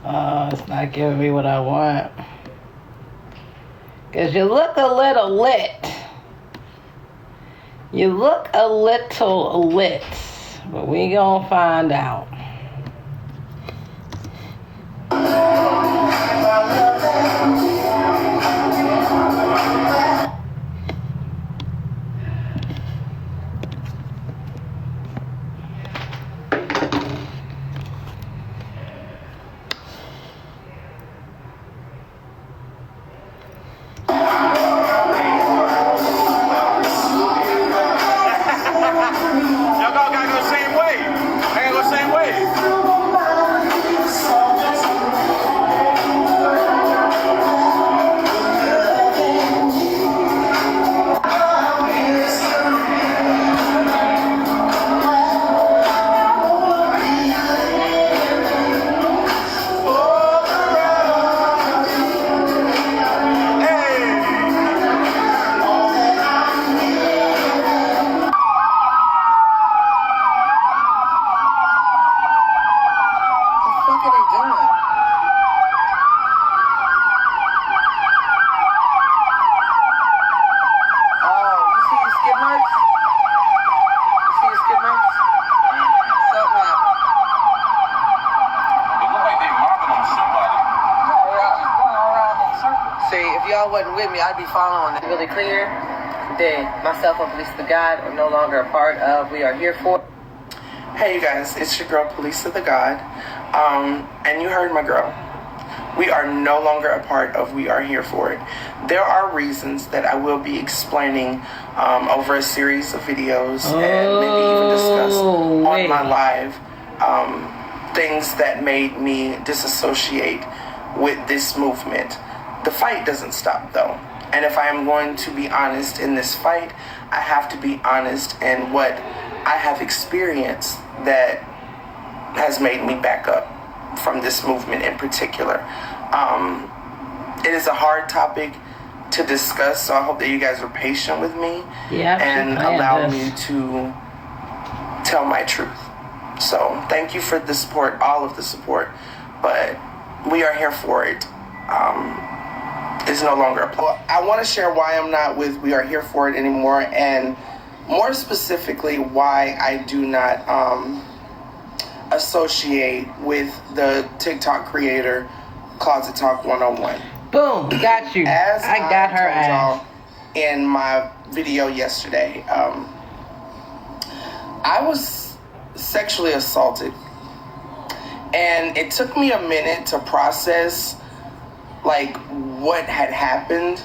It's not giving me what I want. Because you look a little lit. You look a little lit. But we gonna find out. With me, I'd be following it really clear that myself and Police of the God are no longer a part of We Are Here For. Hey you guys, it's your girl Police of the God, and you heard my girl. We are no longer a part of We Are Here For It. There are reasons that I will be explaining over a series of videos and maybe even discuss on my live things that made me disassociate with this movement. The fight doesn't stop though. And if I am going to be honest in this fight, I have to be honest in what I have experienced that has made me back up from this movement in particular. It is a hard topic to discuss, so I hope that you guys are patient with me and allow me to tell my truth. So thank you for the support, all of the support, but We Are Here For It. Is no longer a plan. I want to share why I'm not with We Are Here For It anymore, and more specifically why I do not associate with the TikTok creator Closet Talk 101. Boom, got you. As I got her ass. In my video yesterday, I was sexually assaulted, and it took me a minute to process like what had happened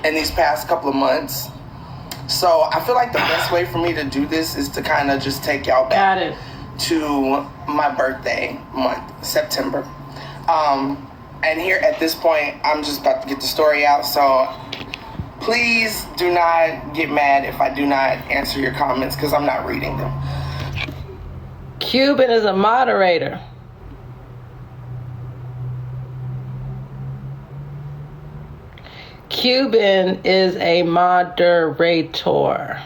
in these past couple of months. So I feel like the best way for me to do this is to kind of just take y'all back to my birthday month, September. And here at this point, I'm just about to get the story out. So please do not get mad if I do not answer your comments, because I'm not reading them. Cuban is a moderator. Cuban is a moderator.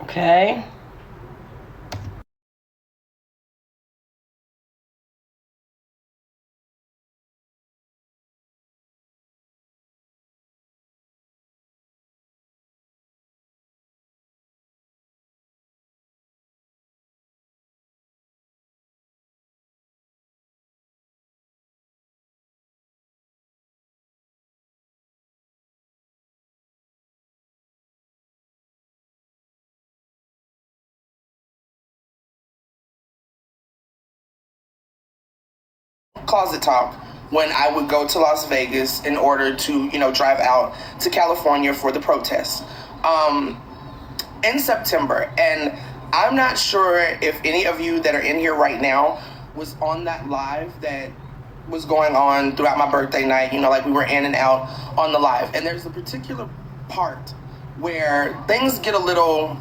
Okay. Closet Talk when I would go to Las Vegas in order to, drive out to California for the protest in September. And I'm not sure if any of you that are in here right now was on that live that was going on throughout my birthday night, like we were in and out on the live. And there's a particular part where things get a little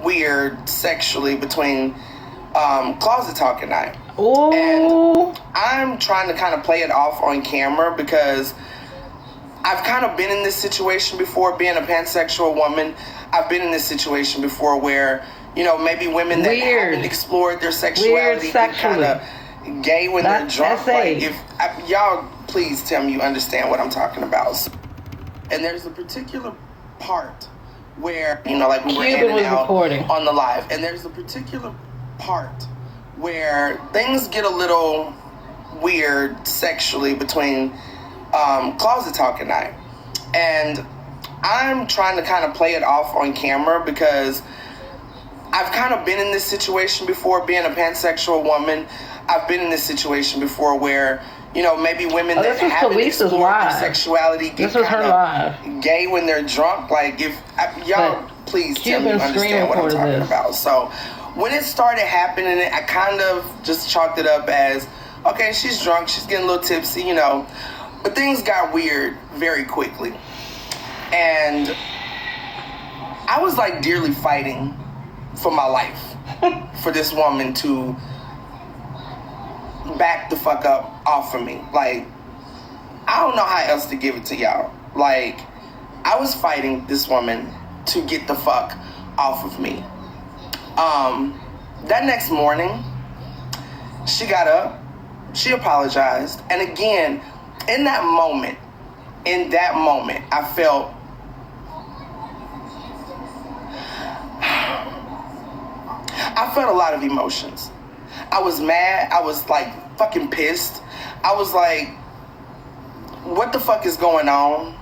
weird sexually between Closet Talk and I. Ooh. And I'm trying to kind of play it off on camera because I've kind of been in this situation before, being a pansexual woman. I've been in this situation before where, maybe women that haven't explored their sexuality get kind of gay when they're drunk. Like, y'all please tell me you understand what I'm talking about. And there's a particular part where, like we were in and out on the live, and there's a particular part where things get a little weird sexually between Closet Talk and I. And I'm trying to kind of play it off on camera because I've kind of been in this situation before, being a pansexual woman. I've been in this situation before where, maybe women that haven't explored their sexuality get kind of gay when they're drunk. Like, y'all please tell me you understand what I'm talking about. So when it started happening, I kind of just chalked it up as, okay, she's drunk, she's getting a little tipsy, But things got weird very quickly. And I was like dearly fighting for my life for this woman to back the fuck up off of me. Like, I don't know how else to give it to y'all. Like, I was fighting this woman to get the fuck off of me. That next morning, she got up, she apologized, and again, in that moment, I felt a lot of emotions. I was mad. I was like fucking pissed. I was like, what the fuck is going on?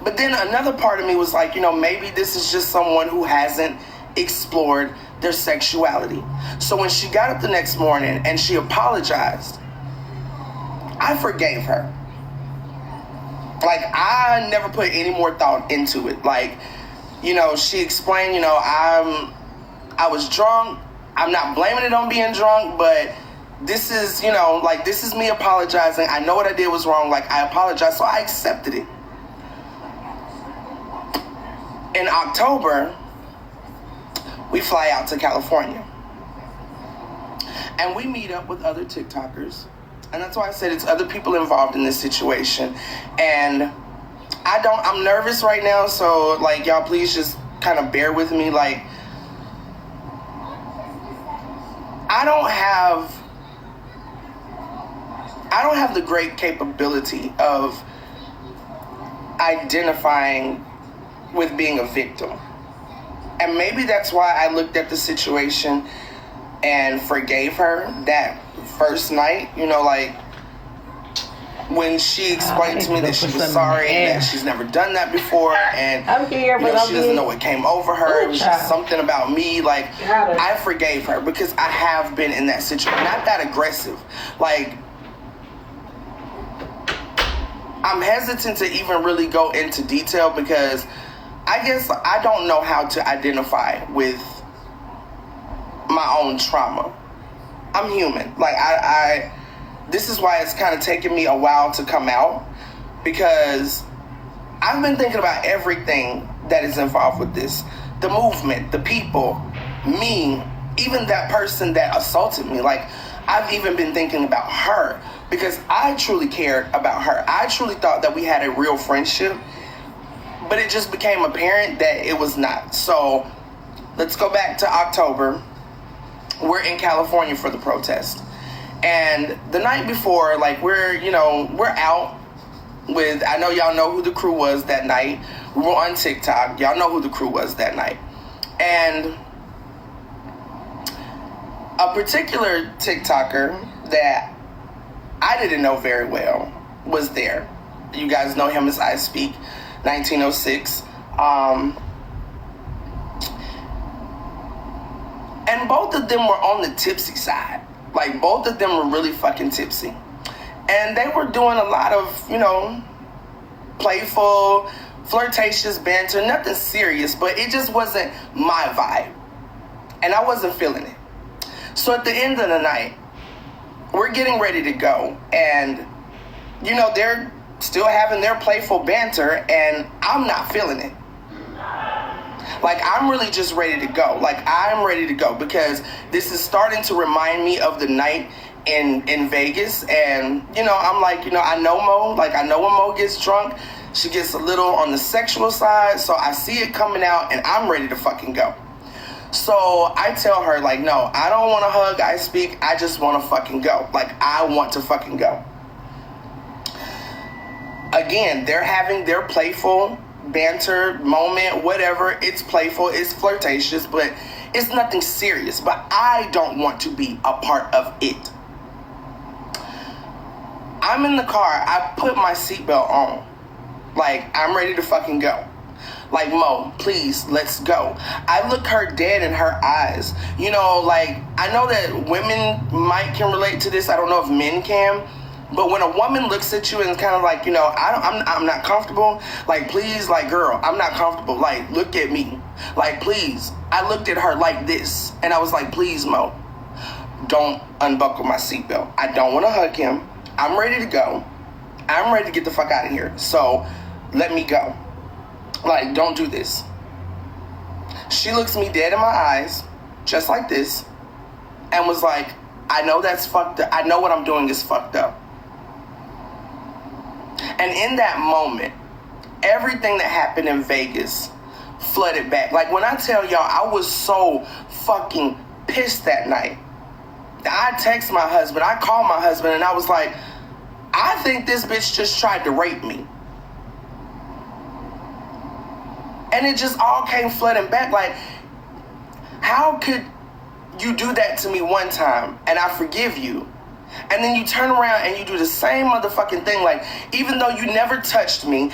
But then another part of me was like, maybe this is just someone who hasn't explored their sexuality. So when she got up the next morning and she apologized, I forgave her. Like, I never put any more thought into it. Like, she explained, I was drunk. I'm not blaming it on being drunk, but this is, this is me apologizing. I know what I did was wrong. Like, I apologize. So I accepted it. In October, we fly out to California. And we meet up with other TikTokers. And that's why I said it's other people involved in this situation. And I'm nervous right now. So, like, y'all please just kind of bear with me. Like, I don't have the great capability of identifying with being a victim. And maybe that's why I looked at the situation and forgave her that first night, like when she explained to me that she was sorry and that she's never done that before, and she doesn't know what came over her. It was just something about me. Like, I forgave her because I have been in that situation. Not that aggressive. Like, I'm hesitant to even really go into detail because I guess I don't know how to identify with my own trauma. I'm human. Like, this is why it's kind of taken me a while to come out, because I've been thinking about everything that is involved with this. The movement, the people, me, even that person that assaulted me. Like, I've even been thinking about her because I truly cared about her. I truly thought that we had a real friendship, but it just became apparent that it was not. So let's go back to October. We're in California for the protest. And the night before, like, we're out with, I know y'all know who the crew was that night. We were on TikTok. Y'all know who the crew was that night. And a particular TikToker that I didn't know very well was there. You guys know him as I Speak 1906. And both of them were on the tipsy side. Like, both of them were really fucking tipsy. And they were doing a lot of, playful, flirtatious banter. Nothing serious, but it just wasn't my vibe. And I wasn't feeling it. So at the end of the night, we're getting ready to go. And, they're still having their playful banter, and I'm not feeling it. Like, I'm really just ready to go. Like, I'm ready to go because this is starting to remind me of the night in Vegas. And, I'm like, I know Mo. Like, I know when Mo gets drunk, She gets a little on the sexual side, so I see it coming out and I'm ready to fucking go. So I tell her, like, no, I don't want to hug, I speak, I just want to fucking go. Like, I want to fucking go. Again, they're having their playful banter moment, whatever. It's playful, it's flirtatious, but it's nothing serious. But I don't want to be a part of it. I'm in the car, I put my seatbelt on. Like, I'm ready to fucking go. Like, Mo, please, let's go. I look her dead in her eyes. You know, like, I know that women can relate to this. I don't know if men can. But when a woman looks at you and kind of like, you know, I'm not comfortable. Like, please, like, girl, I'm not comfortable. Like, look at me. Like, please. I looked at her like this. And I was like, please, Mo, don't unbuckle my seatbelt. I don't want to hug him. I'm ready to go. I'm ready to get the fuck out of here. So let me go. Like, don't do this. She looks me dead in my eyes, just like this, and was like, I know that's fucked up. I know what I'm doing is fucked up. And in that moment, everything that happened in Vegas flooded back. Like, when I tell y'all, I was so fucking pissed that night. I text my husband, I called my husband, and I was like, I think this bitch just tried to rape me. And it just all came flooding back. Like, how could you do that to me one time and I forgive you? And then you turn around and you do the same motherfucking thing. Like, even though you never touched me.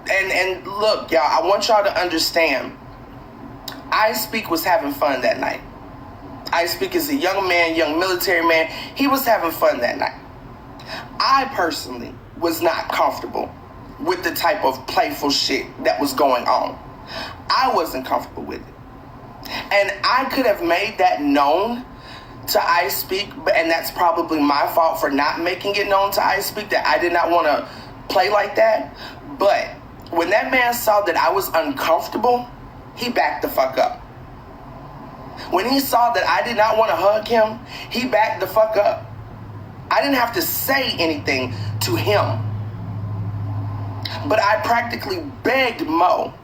And look, y'all, I want y'all to understand. I Speak was having fun that night. I Speak is a young man, young military man. He was having fun that night. I personally was not comfortable with the type of playful shit that was going on. I wasn't comfortable with it. And I could have made that known to I Speak, and that's probably my fault for not making it known to I Speak that I did not want to play like that. But when that man saw that I was uncomfortable, he backed the fuck up. When he saw that I did not want to hug him, he backed the fuck up. I didn't have to say anything to him. But I practically begged Mo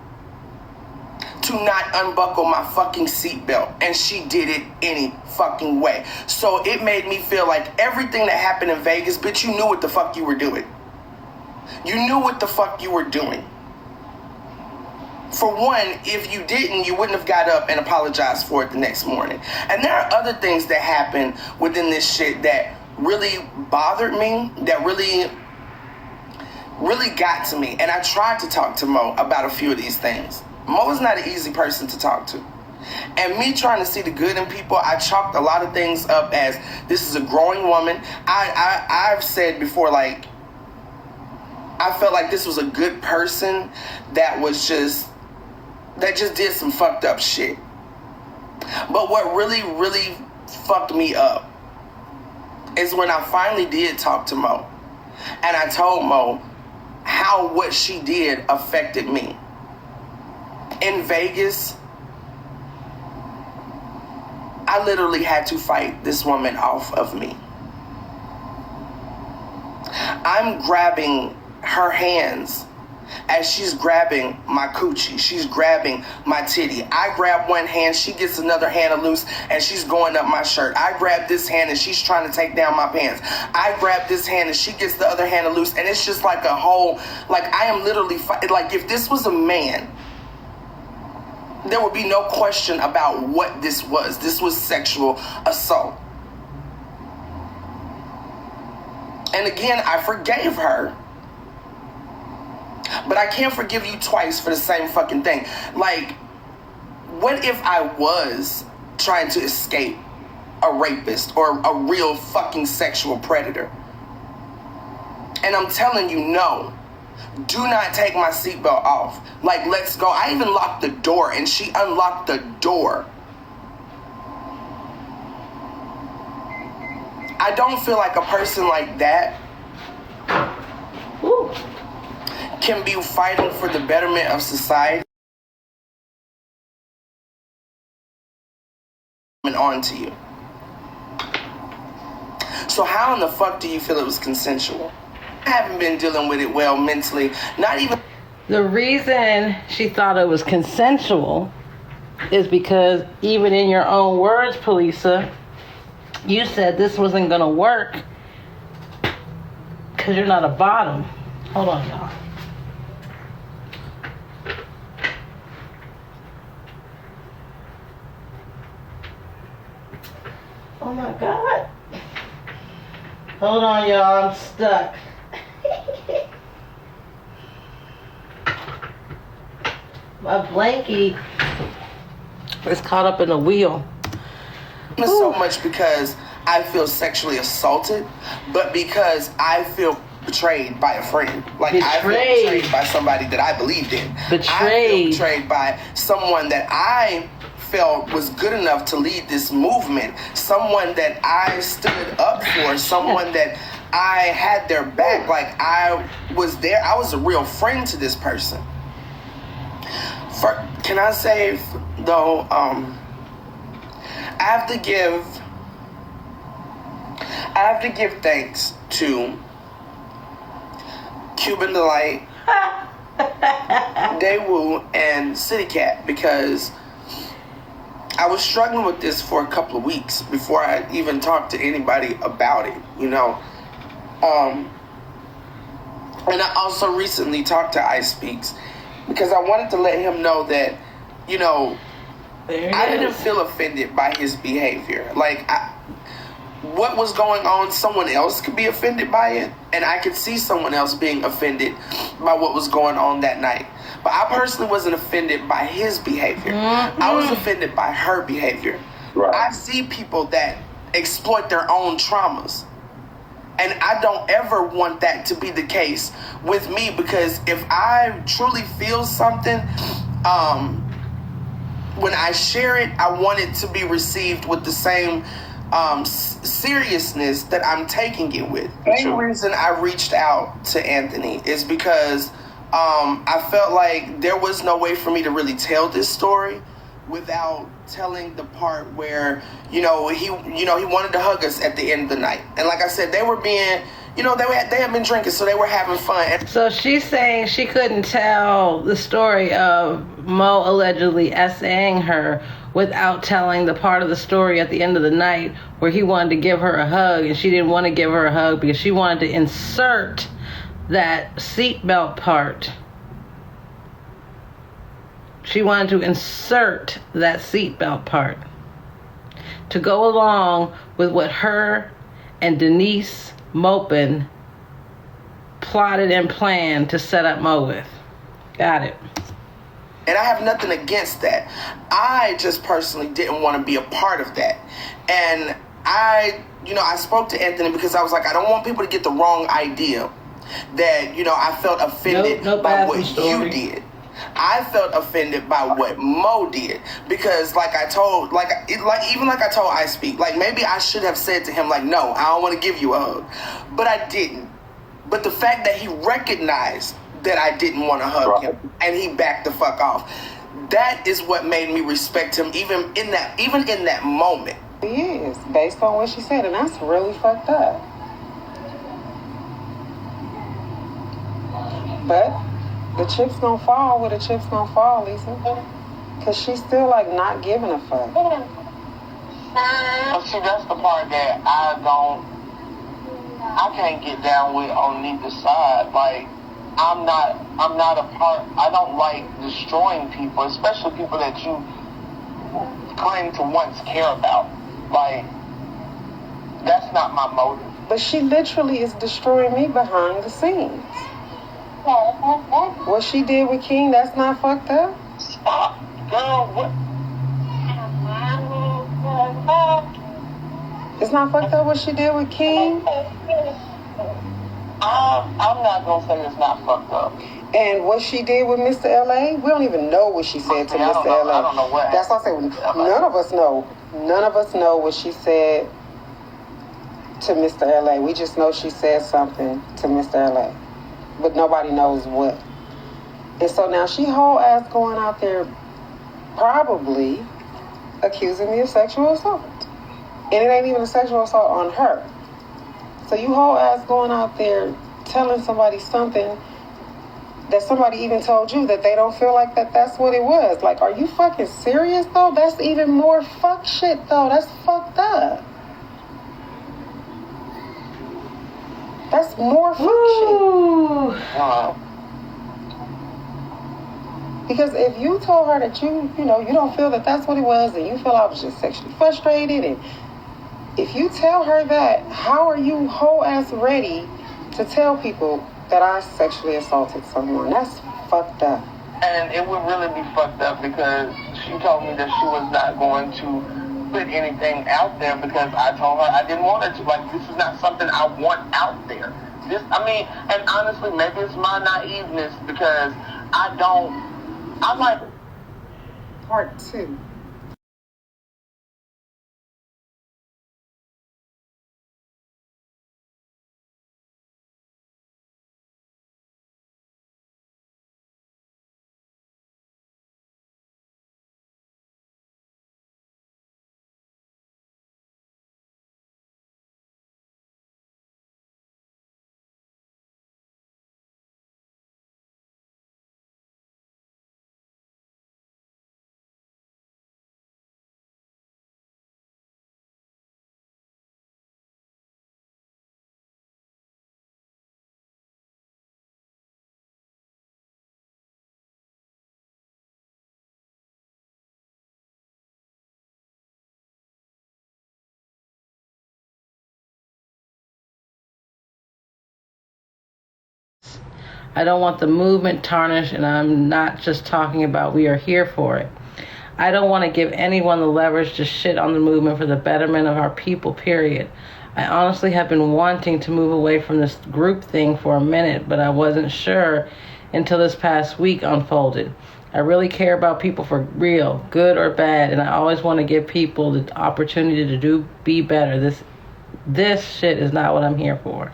to not unbuckle my fucking seatbelt, and she did it any fucking way. So it made me feel like everything that happened in Vegas, bitch, you knew what the fuck you were doing. You knew what the fuck you were doing. For one, if you didn't, you wouldn't have got up and apologized for it the next morning. And there are other things that happen within this shit that really bothered me, that really got to me. And I tried to talk to Mo about a few of these things. Mo is not an easy person to talk to. And me trying to see the good in people, I chalked a lot of things up as this is a growing woman. I've said before, like, I felt like this was a good person that just did some fucked up shit. But what really fucked me up is when I finally did talk to Mo. And I told Mo how what she did affected me. In Vegas, I literally had to fight this woman off of me. I'm grabbing her hands as she's grabbing my coochie. She's grabbing my titty. I grab one hand, she gets another hand loose, and she's going up my shirt. I grab this hand and she's trying to take down my pants. I grab this hand and she gets the other hand loose, and it's just like a whole, like, I am literally fighting. Like, if this was a man, there would be no question about what this was. This was sexual assault. And again, I forgave her. But I can't forgive you twice for the same fucking thing. Like, what if I was trying to escape a rapist or a real fucking sexual predator? And I'm telling you, no. Do not take my seatbelt off. Like, let's go. I even locked the door and she unlocked the door. I don't feel like a person like that can be fighting for the betterment of society and on to you. So how in the fuck do you feel it was consensual? I haven't been dealing with it well mentally. Not even The reason she thought it was consensual is because even in your own words, Polisa, you said this wasn't going to work because you're not a bottom. Hold on, y'all. Oh my God. Hold on, y'all. I'm stuck. My blankie is caught up in a wheel. Not so much because I feel sexually assaulted, but because I feel betrayed by a friend. Like, I feel betrayed by somebody that I believed in. I feel betrayed by someone that I felt was good enough to lead this movement. Someone that I stood up for. Someone that I had their back. Like, I was there. I was a real friend to this person. Can I say, though, I have to give thanks to Cuban Delight, Daewoo, and City Cat, because I was struggling with this for a couple of weeks before I even talked to anybody about it, you know. And I also recently talked to Ice Speaks because I wanted to let him know that, you know, I didn't feel offended by his behavior. Like, what was going on, someone else could be offended by it, and I could see someone else being offended by what was going on that night. But I personally wasn't offended by his behavior. Mm-hmm. I was offended by her behavior. Right. I see people that exploit their own traumas. And I don't ever want that to be the case with me, because if I truly feel something, when I share it, I want it to be received with the same seriousness that I'm taking it with. The main reason I reached out to Anthony is because I felt like there was no way for me to really tell this story without telling the part where, he wanted to hug us at the end of the night. And like I said, they were being, they had been drinking, so they were having fun. So she's saying she couldn't tell the story of Mo allegedly essaying her without telling the part of the story at the end of the night where he wanted to give her a hug, and she didn't want to give her a hug because she wanted to insert that seatbelt part. She wanted to insert that seatbelt part to go along with what her and Denise Mopin plotted and planned to set up Mo with. Got it. And I have nothing against that. I just personally didn't want to be a part of that. And I spoke to Anthony because I was like, I don't want people to get the wrong idea that, I felt offended by what you did. I felt offended by what Mo did, because I told I Speak, like, maybe I should have said to him, like, no, I don't want to give you a hug, but I didn't. But the fact that he recognized that I didn't want to hug him and he backed the fuck off, that is what made me respect him even in that moment. He is, based on what she said, and that's really fucked up. But the chips gonna fall where the chips gonna fall, Lisa. Cause she's still not giving a fuck. See, that's the part that I can't get down with on neither side. Like, I'm not a part. I don't like destroying people, especially people that you claim to once care about. Like, that's not my motive. But she literally is destroying me behind the scenes. What she did with King, that's not fucked up? Stop, girl, what? It's not fucked up what she did with King? I'm not gonna say it's not fucked up. And what she did with Mr. L.A., we don't even know what she said to Mr. L.A. I don't know what. That's what I say. None of us know. None of us know what she said to Mr. L.A. We just know she said something to Mr. L.A. But nobody knows what. And so now she whole ass going out there probably accusing me of sexual assault. And it ain't even a sexual assault on her. So you whole ass going out there telling somebody something that somebody even told you that they don't feel like that's what it was. Like, are you fucking serious, though? That's even more fuck shit, though. That's fucked up. That's more fuck shit. Wow. Because if you told her that you don't feel that that's what it was, and you feel I was just sexually frustrated, and if you tell her that, how are you whole ass ready to tell people that I sexually assaulted someone? That's fucked up. And it would really be fucked up because she told me that she was not going to put anything out there because I told her I didn't want her to. Like, this is not something I want out there. And honestly, maybe it's my naiveness because I'm like... Part 2. I don't want the movement tarnished, and I'm not just talking about we are here for it. I don't want to give anyone the leverage to shit on the movement for the betterment of our people, period. I honestly have been wanting to move away from this group thing for a minute, but I wasn't sure until this past week unfolded. I really care about people for real, good or bad, and I always want to give people the opportunity to be better. This shit is not what I'm here for.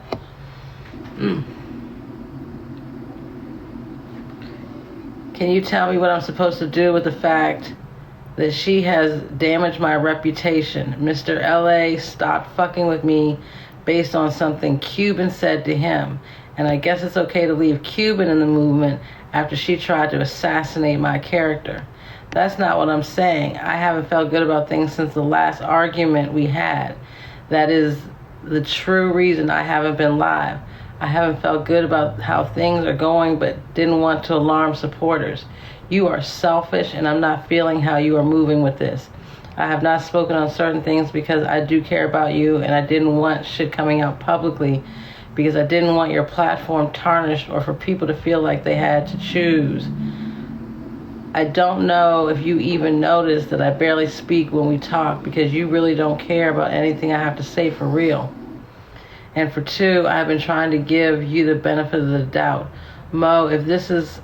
Can you tell me what I'm supposed to do with the fact that she has damaged my reputation? Mr. LA stopped fucking with me based on something Cuban said to him. And I guess it's okay to leave Cuban in the movement after she tried to assassinate my character. That's not what I'm saying. I haven't felt good about things since the last argument we had. That is the true reason I haven't been live. I haven't felt good about how things are going, but didn't want to alarm supporters. You are selfish, and I'm not feeling how you are moving with this. I have not spoken on certain things because I do care about you, and I didn't want shit coming out publicly because I didn't want your platform tarnished or for people to feel like they had to choose. I don't know if you even notice that I barely speak when we talk because you really don't care about anything I have to say for real. And for 2, I've been trying to give you the benefit of the doubt. Mo, if this is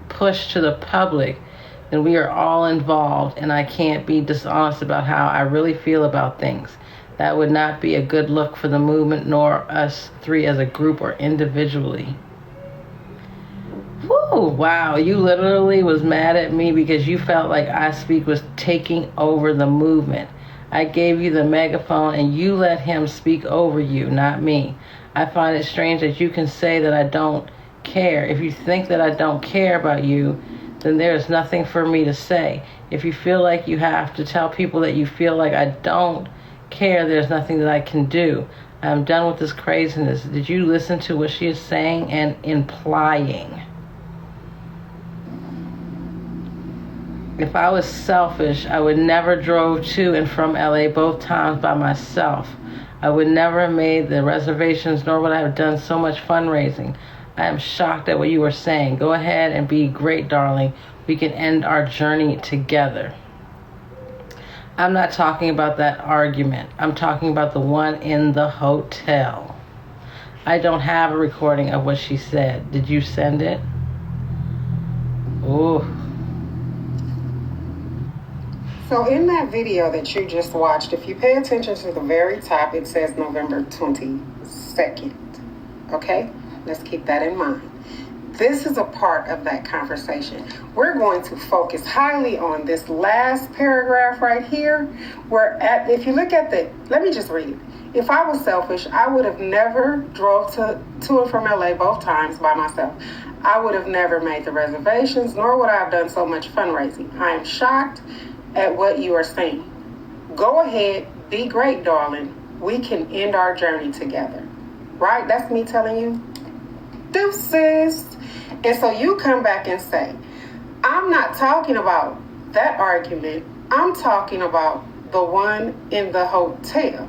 pushed to the public, then we are all involved, and I can't be dishonest about how I really feel about things. That would not be a good look for the movement, nor us 3 as a group or individually. Whew, wow, you literally was mad at me because you felt like I Speak was taking over the movement. I gave you the megaphone and you let him speak over you, not me. I find it strange that you can say that I don't care. If you think that I don't care about you, then there's nothing for me to say. If you feel like you have to tell people that you feel like I don't care, there's nothing that I can do. I'm done with this craziness. Did you listen to what she is saying and implying? If I was selfish, I would never drove to and from LA both times by myself. I would never have made the reservations, nor would I have done so much fundraising. I am shocked at what you were saying. Go ahead and be great, darling. We can end our journey together. I'm not talking about that argument. I'm talking about the one in the hotel. I don't have a recording of what she said. Did you send it? Ooh. So in that video that you just watched, if you pay attention to the very top, it says November 22nd. Okay? Let's keep that in mind. This is a part of that conversation. We're going to focus highly on this last paragraph right here, where if you look at let me just read it. If I was selfish, I would have never drove to to and from LA both times by myself. I would have never made the reservations, nor would I have done so much fundraising. I am shocked at what you are saying. Go ahead, be great, darling. We can end our journey together. Right? That's me telling you, deuces. And so you come back and say, I'm not talking about that argument. I'm talking about the one in the hotel.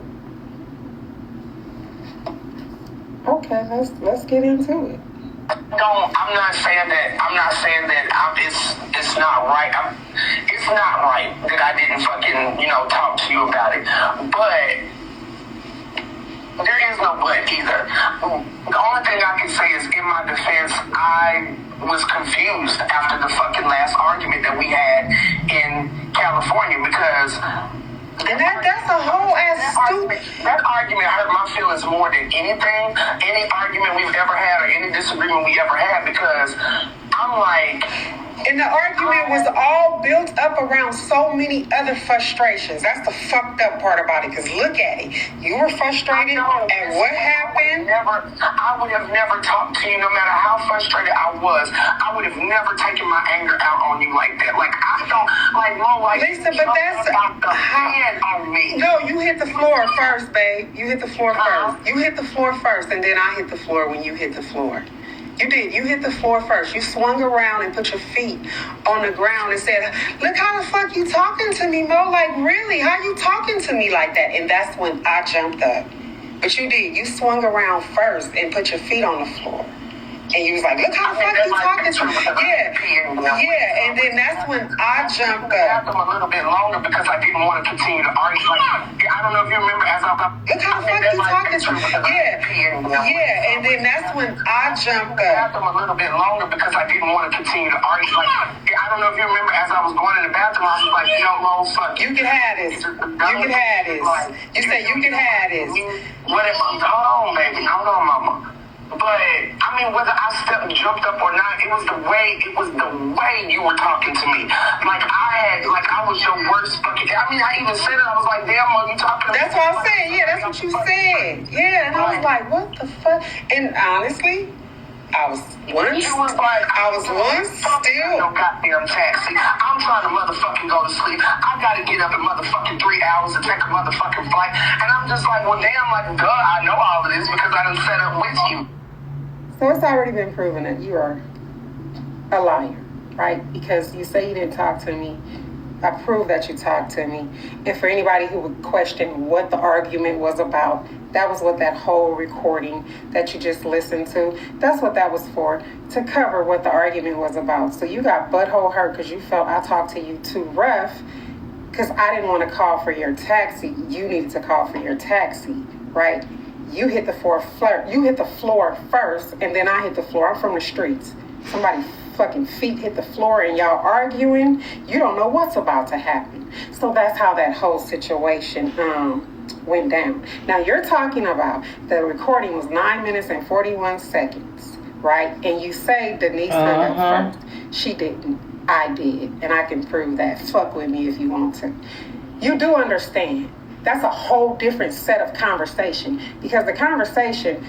Okay, let's get into it. I'm not saying that it's not right. It's not right that I didn't fucking, talk to you about it. But there is no but either. The only thing I can say is, in my defense, I was confused after the fucking last argument that we had in California, because that's a whole ass stupid. That argument hurt my feelings more than anything, any argument we've ever had or any disagreement we ever had, because I'm like... And the argument was all built up around so many other frustrations. That's the fucked up part about it, because look at it. You were frustrated, and what happened? I would have never talked to you no matter how frustrated I was. I would have never taken my anger out on you like that. Like, I don't... Like, no, like... Lisa, but that's... on me. No, you hit the floor first, babe. You hit the floor first. You hit the floor first, and then I hit the floor when you hit the floor. You did. You hit the floor first. You swung around and put your feet on the ground and said, look how the fuck you talking to me, Mo. Like, really? How you talking to me like that? And that's when I jumped up. But you did. You swung around first and put your feet on the floor. And you was like, look how the fuck you talking to me. Yeah. And then that's when I jumped up. A little bit longer because I didn't want to continue to argue. Like, I don't know if you remember as I was... Look how the fuck you talking to me. Yeah. And then that's when I jumped up. A little bit longer because I didn't want to continue to argue. Like, I don't know if you remember as I was going in the bathroom, I was like, Mo, fuck. You can have this. You can have this. You say you can have this. Whatever. Hold on, baby. Hold on, mama. But I mean, whether I jumped up or not, it was the way you were talking to me. Like I was your worst fucking... I mean, I even said it. I was like, damn, Mo, you talking to me? That's what I'm saying. Yeah, that's what you said. Yeah, and I was like, what the fuck? And honestly, I was once still... No goddamn taxi. I'm trying to motherfucking go to sleep. I gotta get up in motherfucking 3 hours to take a motherfucking flight. And I'm just like, well, damn, like, duh, I know all of this because I done set up with you. So it's already been proven that you are a liar, right? Because you say you didn't talk to me. I proved that you talked to me. And for anybody who would question what the argument was about, that was what that whole recording that you just listened to, that's what that was for, to cover what the argument was about. So you got butthole hurt because you felt I talked to you too rough because I didn't want to call for your taxi. You needed to call for your taxi, right? You hit the floor first, and then I hit the floor. I'm from the streets. Somebody's fucking feet hit the floor and y'all arguing. You don't know what's about to happen. So that's how that whole situation went down. Now you're talking about the recording was 9 minutes and 41 seconds, right? And you say Denise hung up first. She didn't. I did. And I can prove that. Fuck with me if you want to. You do understand. That's a whole different set of conversation, because the conversation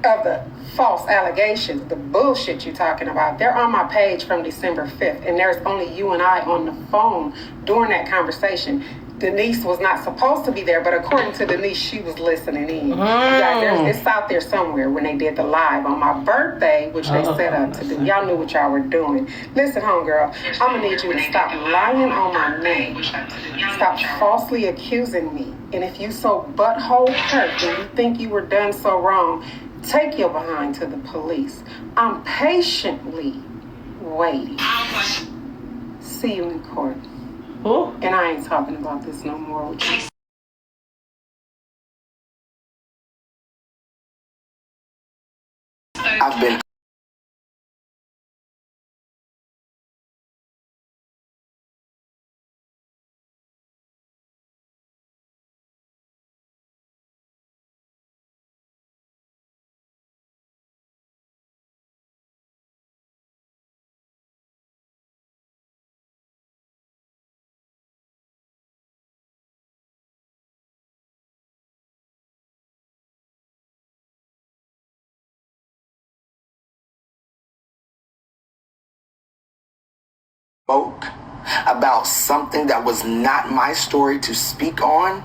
of the false allegations, the bullshit you're talking about, they're on my page from December 5th, and there's only you and I on the phone during that conversation. Denise was not supposed to be there, but according to Denise, she was listening in. You guys, it's out there somewhere when they did the live on my birthday, which they set up to do. Y'all knew what y'all were doing. Listen, homegirl, I'm gonna need you to stop lying on my name. Stop falsely accusing me. And if you so butthole hurt and you think you were done so wrong, take your behind to the police. I'm patiently waiting. See you in court. Who? And I ain't talking about this no more with you. I've been spoke about something that was not my story to speak on.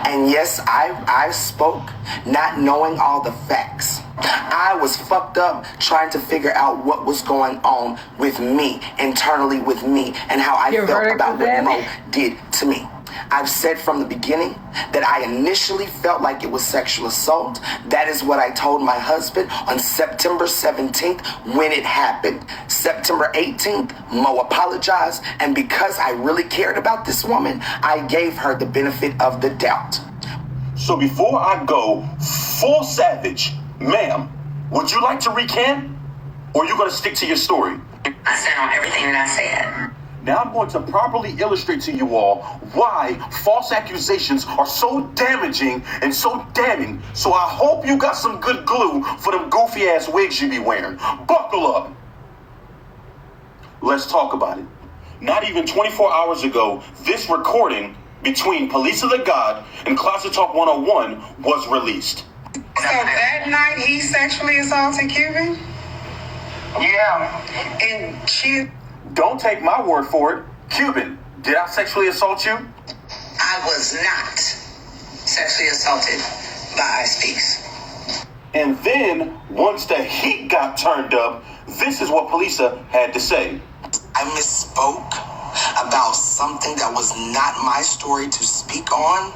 And yes, I spoke not knowing all the facts. I was fucked up trying to figure out what was going on with me, internally with me, and how I felt about what Mo did to me. I've said from the beginning that I initially felt like it was sexual assault. That is what I told my husband on September 17th when it happened. September 18th, Mo apologized, and because I really cared about this woman, I gave her the benefit of the doubt. So before I go full savage, ma'am, would you like to recant? Or are you going to stick to your story? I stand on everything that I said. Now I'm going to properly illustrate to you all why false accusations are so damaging and so damning. So I hope you got some good glue for them goofy ass wigs you be wearing. Buckle up. Let's talk about it. Not even 24 hours ago, this recording between Police of the God and Closet Talk 101 was released. So that night he sexually assaulted Cuban? Yeah. And she... Don't take my word for it. Cuban, did I sexually assault you? I was not sexually assaulted by Ice Speaks. And then, once the heat got turned up, this is what Polisa had to say. I misspoke about something that was not my story to speak on.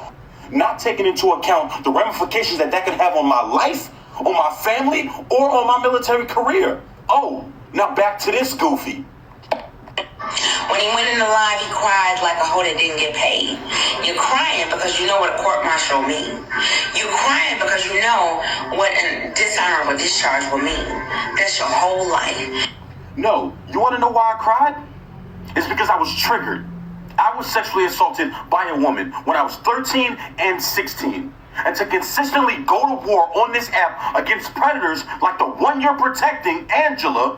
Not taking into account the ramifications that could have on my life, on my family, or on my military career. Oh, now back to this goofy. When he went into live, he cried like a hoe that didn't get paid. You're crying because you know what a court-martial means. You're crying because you know what a dishonorable discharge will mean. That's your whole life. No, you want to know why I cried? It's because I was triggered. I was sexually assaulted by a woman when I was 13 and 16. And to consistently go to war on this app against predators like the one you're protecting, Angela,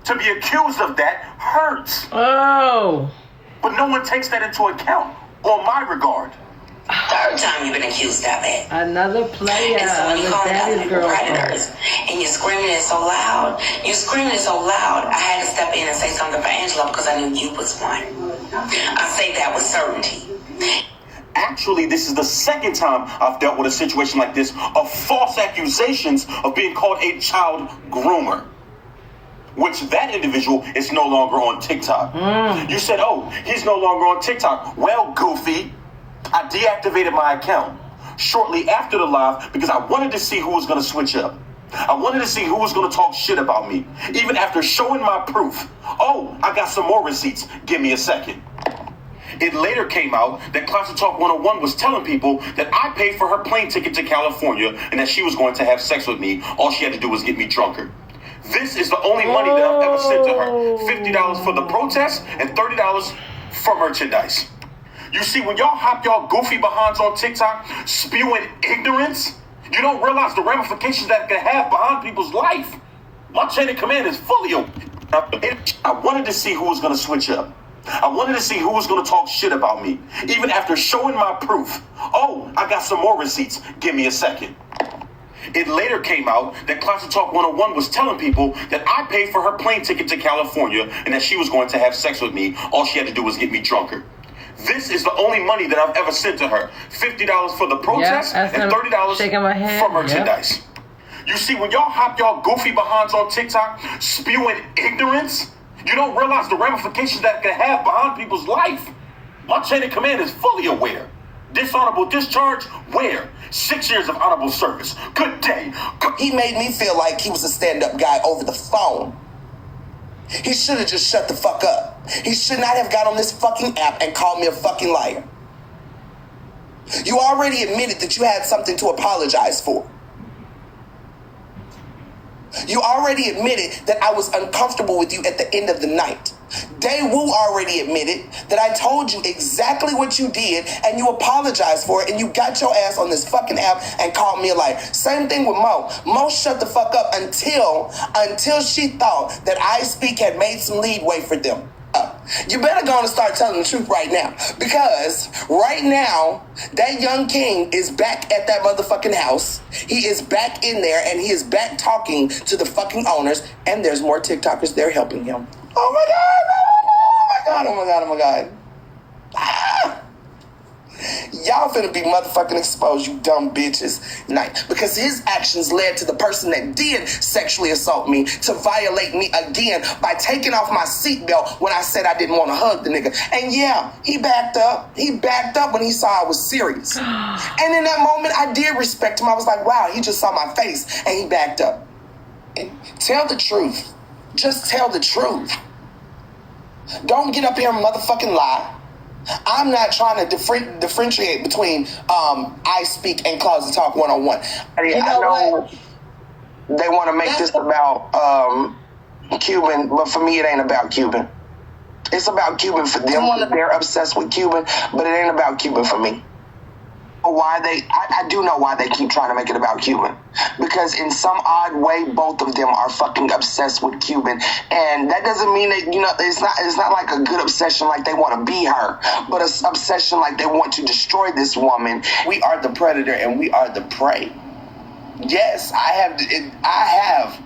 to be accused of that hurts. Oh. But no one takes that into account on my regard. Third time you've been accused of it. Another player. And so when you call out Daddy's people girlfriend. predators and you're screaming it so loud, I had to step in and say something for Angela because I knew you was one. I say that with certainty. Actually, this is the second time I've dealt with a situation like this of false accusations of being called a child groomer. Which that individual is no longer on TikTok. You said, oh, he's no longer on TikTok. Well, goofy, I deactivated my account shortly after the live because I wanted to see who was going to switch up. I wanted to see who was going to talk shit about me, even after showing my proof. Oh, I got some more receipts. Give me a second. It later came out that Closet Talk 101 was telling people that I paid for her plane ticket to California and that she was going to have sex with me. All she had to do was get me drunker. This is the only money that I've ever sent to her. $50 for the protest and $30 for merchandise. You see, when y'all hop y'all goofy behinds on TikTok spewing ignorance, you don't realize the ramifications that can have behind people's life. My chain of command is fully open. I wanted to see who was going to switch up. I wanted to see who was going to talk shit about me, even after showing my proof. Oh, I got some more receipts. Give me a second. It later came out that Closet Talk 101 was telling people that I paid for her plane ticket to California and that she was going to have sex with me. All she had to do was get me drunker. This is the only money that I've ever sent to her. $50 for the protest and $30 for merchandise. Yep. You see, when y'all hop y'all goofy behinds on TikTok spewing ignorance, you don't realize the ramifications that can have behind people's life. My chain of command is fully aware. Dishonorable discharge? Where? 6 years of honorable service. Good day. He made me feel like he was a stand-up guy over the phone. He should have just shut the fuck up. He should not have got on this fucking app and called me a fucking liar. You already admitted that you had something to apologize for. You already admitted that I was uncomfortable with you at the end of the night. Daewoo already admitted that I told you exactly what you did and you apologized for it and you got your ass on this fucking app and called me a liar. Same thing with Mo. Mo shut the fuck up until she thought that I Speak had made some leadway for them. You better go and start telling the truth right now. Because right now, that young king is back at that motherfucking house. He is back in there and he is back talking to the fucking owners. And there's more TikTokers there helping him. Oh my God. Oh my God. Oh my God. Oh my God. Ah. Y'all finna be motherfucking exposed, you dumb bitches, tonight. Because his actions led to the person that did sexually assault me to violate me again by taking off my seatbelt when I said I didn't want to hug the nigga. And yeah, he backed up. He backed up when he saw I was serious. And in that moment, I did respect him. I was like, wow, he just saw my face and he backed up. And tell the truth. Just tell the truth. Don't get up here and motherfucking lie. I'm not trying to differentiate between I speak and Closet Talk 101. I know they want to make this about Cuban, but for me, it ain't about Cuban. It's about Cuban for them. They're obsessed with Cuban, but it ain't about Cuban for me. I do know why they keep trying to make it about Cuban, because in some odd way both of them are fucking obsessed with Cuban, and that doesn't mean that, you know, it's not like a good obsession like they want to be her, but an obsession like they want to destroy this woman. We are the predator and we are the prey. Yes, I have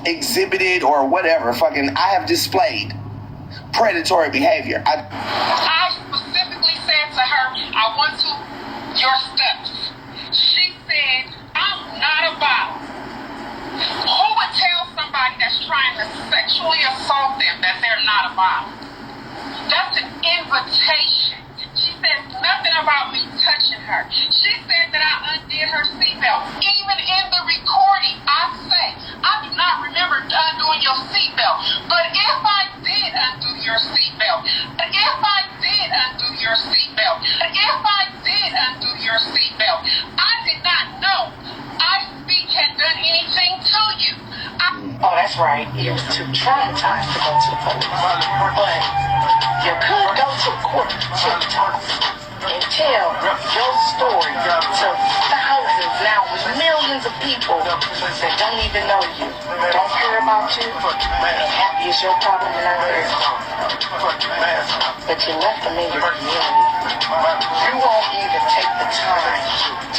exhibited or whatever, I have displayed predatory behavior. I specifically said to her, I want to your steps. She said, I'm not about. Who would tell somebody that's trying to sexually assault them that they're not about? That's an invitation. She says nothing about me touching her. She said that I undid her seatbelt. Even in the recording, I say, I do not remember undoing your seatbelt. But if I did undo your seatbelt, if I did undo your seatbelt, if I did undo your seatbelt, I did not know I speak had done anything to you. Oh, that's right. You're too traumatized to go to the police. But you could go to court TikTok and tell your story to thousands, now millions of people that don't even know you, don't care about you, and happy is your problem and not theirs. But you left them in your community. You won't even take the time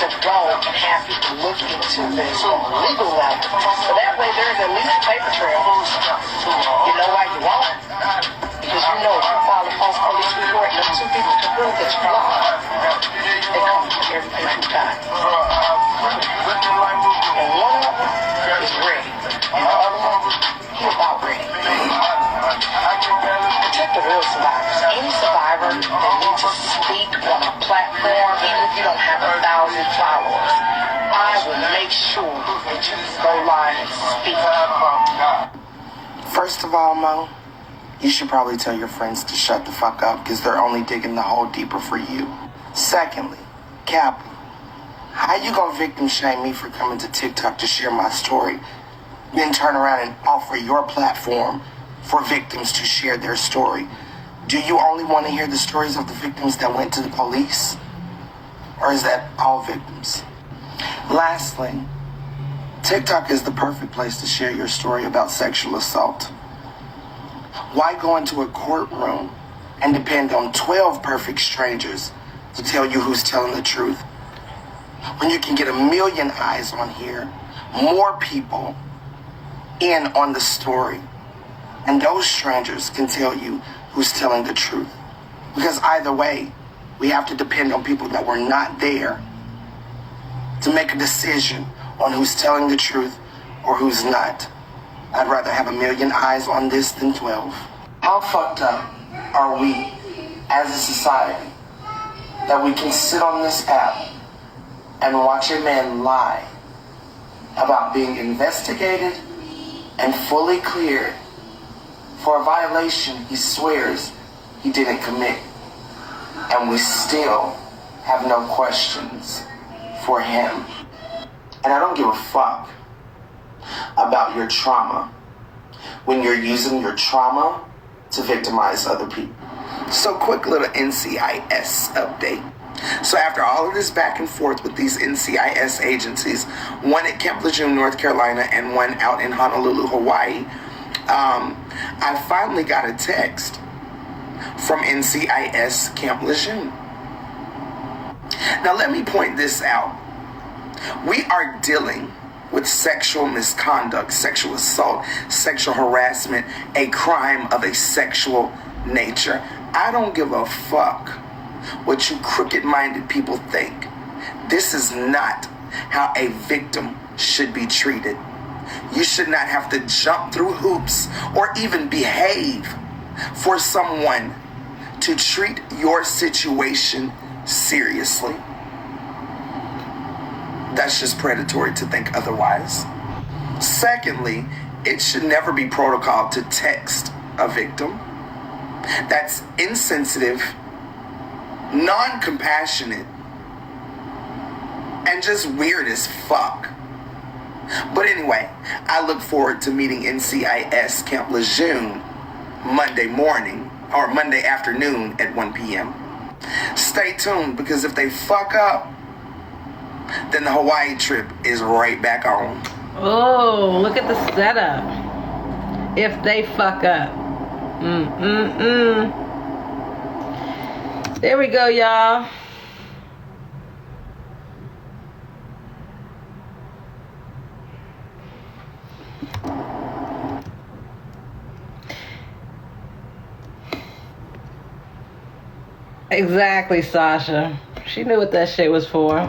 to go and have people look into this on a legal level. So that way there's at least a paper trail. You know why you won't? Because you know if you file a false police report and those two people can prove that you lied, they come for everything you got. And one of them is ready. And the other one, he's about ready. Protect the real survivors. Any survivor that needs to speak on a platform, even if you don't have 1,000 followers, I will make sure that you go live and speak. First of all, Mo, you should probably tell your friends to shut the fuck up, because they're only digging the hole deeper for you. Secondly, Cap, how you gonna victim shame me for coming to TikTok to share my story, then turn around and offer your platform for victims to share their story? Do you only want to hear the stories of the victims that went to the police? Or is that all victims? Lastly, TikTok is the perfect place to share your story about sexual assault. Why go into a courtroom and depend on 12 perfect strangers to tell you who's telling the truth, when you can get 1 million eyes on here, more people in on the story, and those strangers can tell you who's telling the truth? Because either way, we have to depend on people that were not there to make a decision on who's telling the truth or who's not. I'd rather have 1 million eyes on this than 12. How fucked up are we as a society that we can sit on this app and watch a man lie about being investigated and fully cleared for a violation he swears he didn't commit, and we still have no questions for him? And I don't give a fuck about your trauma when you're using your trauma to victimize other people. So quick little NCIS update. So after all of this back and forth with these NCIS agencies, one at Camp Lejeune, North Carolina, and one out in Honolulu, Hawaii, I finally got a text from NCIS Camp Lejeune. Now let me point this out. We are dealing with sexual misconduct, sexual assault, sexual harassment, a crime of a sexual nature. I don't give a fuck what you crooked-minded people think. This is not how a victim should be treated. You should not have to jump through hoops or even behave for someone to treat your situation seriously. That's just predatory to think otherwise. Secondly, it should never be protocol to text a victim. That's insensitive, non-compassionate, and just weird as fuck. But anyway, I look forward to meeting NCIS Camp Lejeune Monday morning or Monday afternoon at 1 p.m. Stay tuned, because if they fuck up, then the Hawaii trip is right back on. Oh, look at the setup. If they fuck up. There we go, y'all. Exactly, Sasha. She knew what that shit was for.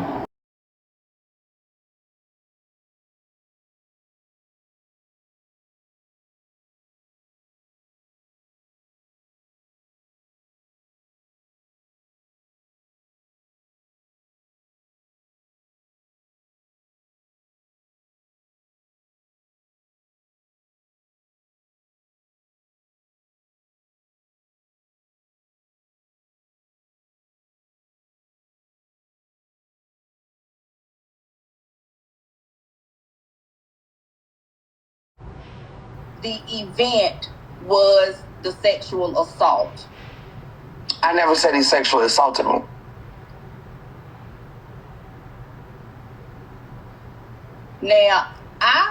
The event was the sexual assault. I never said he sexually assaulted me. Now,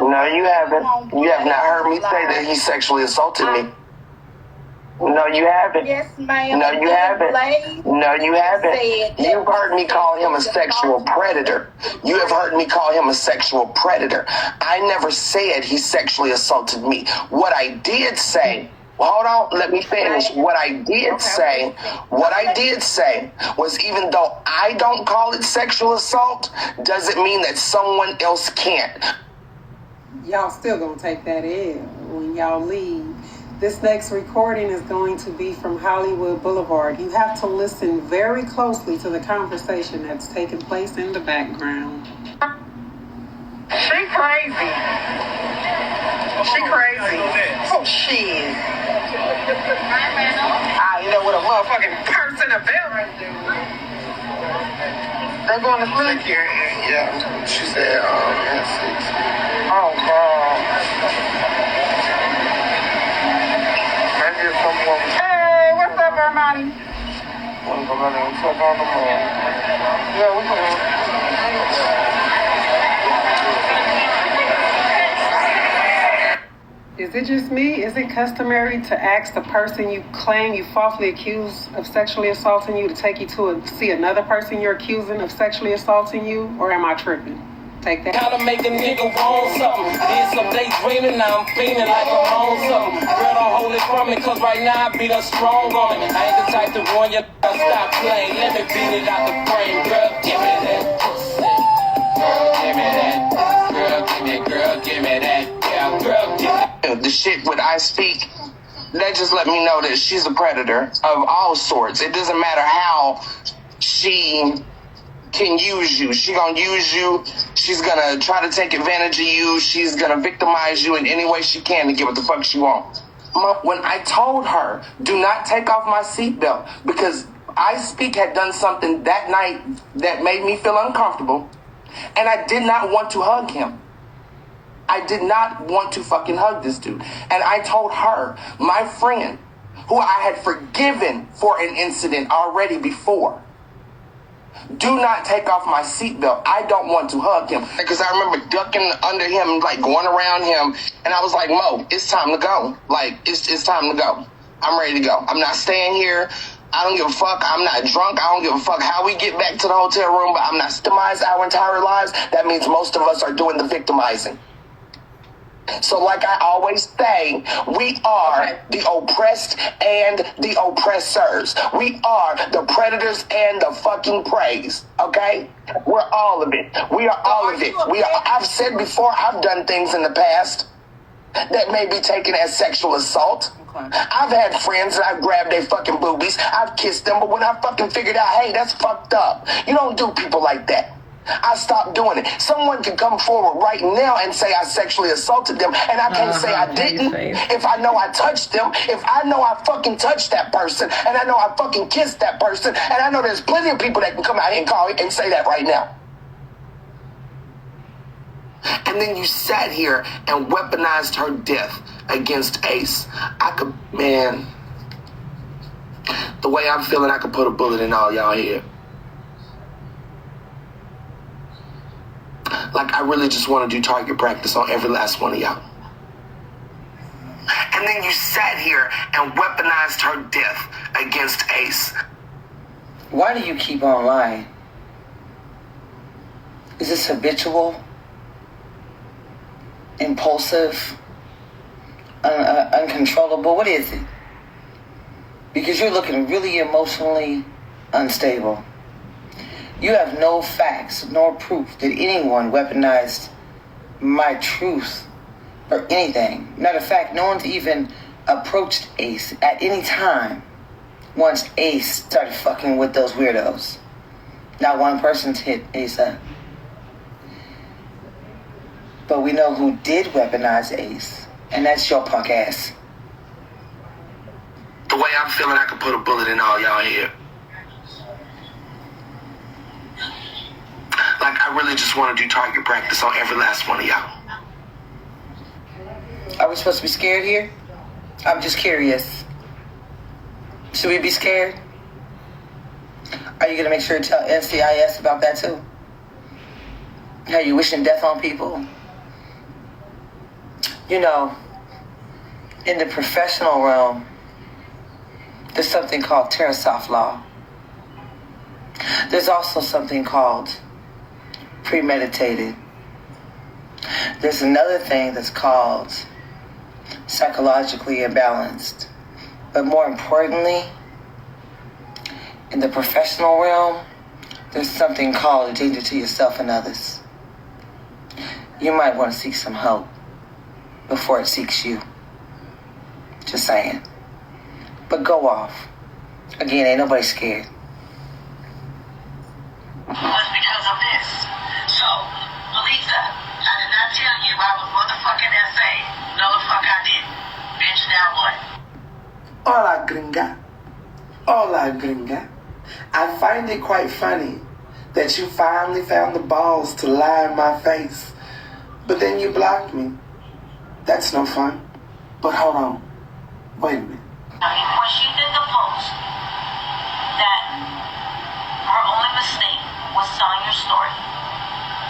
No, you haven't. You have not heard me say that he sexually assaulted me. No, you haven't. Yes, ma'am. No, you haven't. No, you haven't. You've heard me call him a sexual predator. You have heard me call him a sexual predator. I never said he sexually assaulted me. What I did say, hold on, let me finish. What I did say was, even though I don't call it sexual assault, doesn't mean that someone else can't. Y'all still gonna take that in when y'all leave. This next recording is going to be from Hollywood Boulevard. You have to listen very closely to the conversation that's taking place in the background. She crazy. She crazy. Oh, shit. You know what a motherfucking person a building. They going to sleep? Yeah, she said at 6. Oh, God. Hey, what's up, everybody? Want to go back and check on them all? Yeah, we can. Is it just me? Is it customary to ask the person you claim you falsely accused of sexually assaulting you to take you to see another person you're accusing of sexually assaulting you? Or am I tripping? Take that. How to make a nigga want something. Did some days dreaming, now I'm feeling like I'm on something. Girl, don't hold it from me, cause right now I beat her strong on it. I ain't the type to ruin your stop playing. Let me beat it out the frame. Girl, give me that pussy. Girl, give me that. Girl, give me that. Yeah, girl, give me The shit with I speak, that just let me know that she's a predator of all sorts. It doesn't matter how she can use you. She gonna use you. She's gonna try to take advantage of you. She's gonna victimize you in any way she can to get what the fuck she wants. When I told her, do not take off my seatbelt, because I speak had done something that night that made me feel uncomfortable, and I did not want to hug him. I did not want to fucking hug this dude. And I told her, my friend, who I had forgiven for an incident already before, do not take off my seatbelt. I don't want to hug him. Because I remember ducking under him, like going around him, and I was like, Mo, it's time to go. Like, it's time to go. I'm ready to go. I'm not staying here. I don't give a fuck. I'm not drunk. I don't give a fuck how we get back to the hotel room, but I'm not victimized our entire lives. That means most of us are doing the victimizing. So like I always say, we are the oppressed and the oppressors. We are the predators and the fucking preys. Okay? We're all of it. We are all of it. I've said before, I've done things in the past that may be taken as sexual assault. I've had friends that I've grabbed their fucking boobies. I've kissed them, but when I fucking figured out, hey, that's fucked up. You don't do people like that. I stopped doing it. Someone can come forward right now and say I sexually assaulted them, and I can't say I didn't if I know I touched them, if I know I fucking touched that person, and I know I fucking kissed that person, and I know there's plenty of people that can come out here and call it and say that right now. And then you sat here and weaponized her death against Ace. Man, the way I'm feeling, I could put a bullet in all y'all here. Like, I really just want to do target practice on every last one of y'all. And then you sat here and weaponized her death against Ace. Why do you keep on lying? Is this habitual? Impulsive? Uncontrollable? What is it? Because you're looking really emotionally unstable. You have no facts nor proof that anyone weaponized my truth or anything. Matter of fact, no one's even approached Ace at any time once Ace started fucking with those weirdos. Not one person's hit Ace up. But we know who did weaponize Ace, and that's your punk ass. The way I'm feeling, I could put a bullet in all y'all here. Like, I really just want to do target practice on every last one of y'all. Are we supposed to be scared here? I'm just curious. Should we be scared? Are you going to make sure to tell NCIS about that too? How you wishing death on people? You know, in the professional realm, there's something called Tarasoff law. There's also something called premeditated. There's another thing that's called psychologically imbalanced. But more importantly, in the professional realm, there's something called a danger to yourself and others. You might want to seek some help before it seeks you. Just saying. But go off. Again, ain't nobody scared. Was because of this. So, believe that. I did not tell you I was motherfucking SA. No, the fuck I didn't. Bitch, now what? Hola, gringa. Hola, gringa. I find it quite funny that you finally found the balls to lie in my face, but then you blocked me. That's no fun. But hold on. Wait a minute. When she did the post, that her only mistake was telling your story,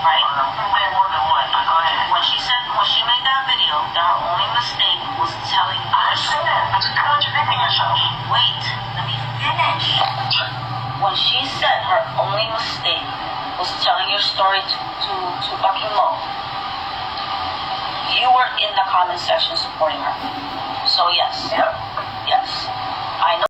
right? Wait, more than what? Go ahead. When she made that video, that her only mistake was telling your story. I'm contradicting yourself. Wait, let me finish. When she said her only mistake was telling your story to fucking Mo, you were in the comment section supporting her. So yes. Yep. Yes. I know.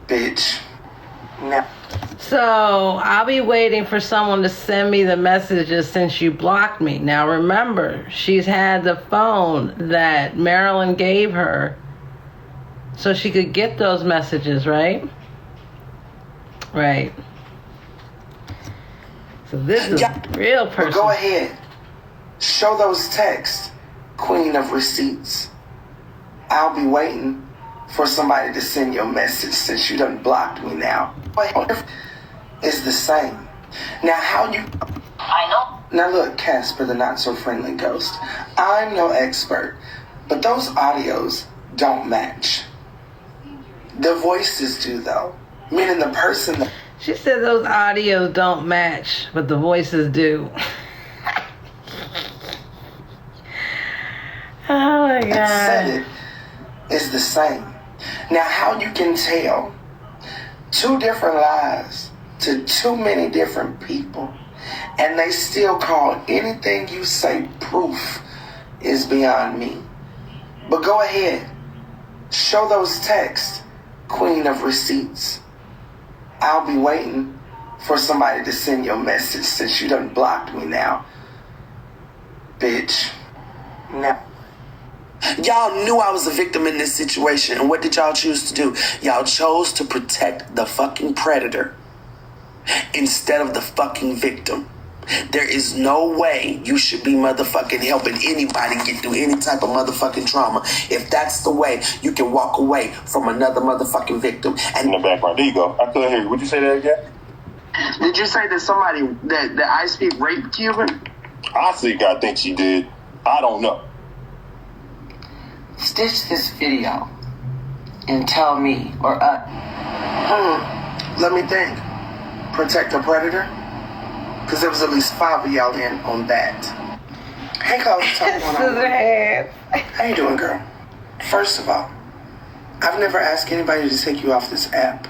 Bitch. No. So I'll be waiting for someone to send me the messages since you blocked me. Now remember, she's had the phone that Marilyn gave her so she could get those messages, right? Right. So this is a real person. Well, go ahead. Show those texts, queen of receipts. I'll be waiting for somebody to send your message since you done blocked me now. It's the same. Now how you... I know. Now look, Casper the not-so-friendly ghost. I'm no expert, but those audios don't match. The voices do, though. Meaning the person that... She said those audios don't match, but the voices do. Oh my God. said it is the same. Now how you can tell two different lies to too many different people and they still call anything you say proof is beyond me. But go ahead. Show those texts, queen of receipts. I'll be waiting for somebody to send your message since you done blocked me now. Bitch. Now. Y'all knew I was a victim in this situation, and what did y'all choose to do? Y'all chose to protect the fucking predator instead of the fucking victim. There is no way you should be motherfucking helping anybody get through any type of motherfucking trauma. If that's the way, you can walk away from another motherfucking victim. And In the background, there you go. I couldn't hear you. Would you say that again? Did you say that somebody that I speak raped Cuban? I think she did. I don't know. Stitch this video and tell me or Let me think. Protect the predator? Because there was at least 5 of y'all in on that. Hey, Coach. How you doing, girl? First of all, I've never asked anybody to take you off this app.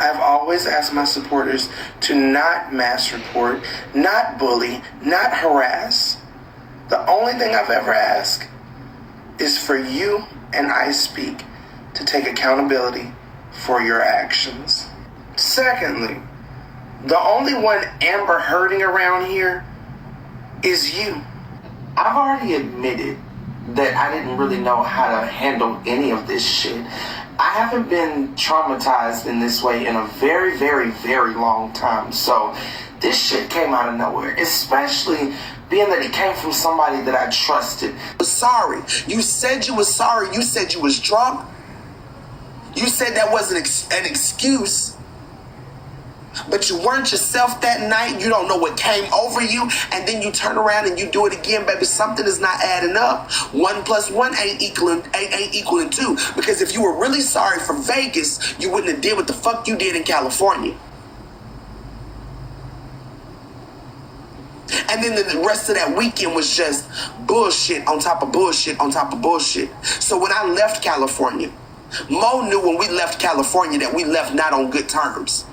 I've always asked my supporters to not mass report, not bully, not harass. The only thing I've ever asked is for you and I Speak to take accountability for your actions. Secondly, the only one Amber hurting around here is you. I've already admitted that I didn't really know how to handle any of this shit. I haven't been traumatized in this way in a very, very, very long time. So this shit came out of nowhere, especially being that it came from somebody that I trusted. sorry. You said you was sorry. You said you was drunk. You said that wasn't an excuse. But you weren't yourself that night. You don't know what came over you. And then you turn around and you do it again, baby. Something is not adding up. 1 + 1 ain't equaling 2. Because if you were really sorry for Vegas, you wouldn't have did what the fuck you did in California. And then the rest of that weekend was just bullshit on top of bullshit on top of bullshit. So when I left California, Mo knew when we left California that we left not on good terms.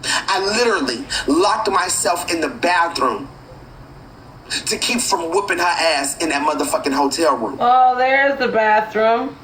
I literally locked myself in the bathroom to keep from whooping her ass in that motherfucking hotel room. Oh, there's the bathroom.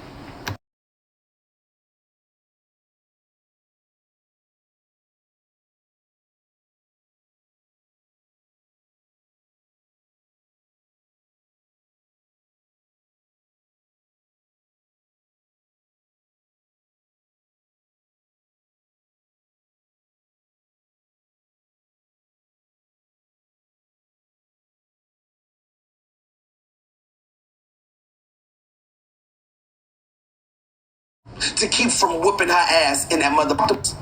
To keep from whooping her ass in that motherfucker.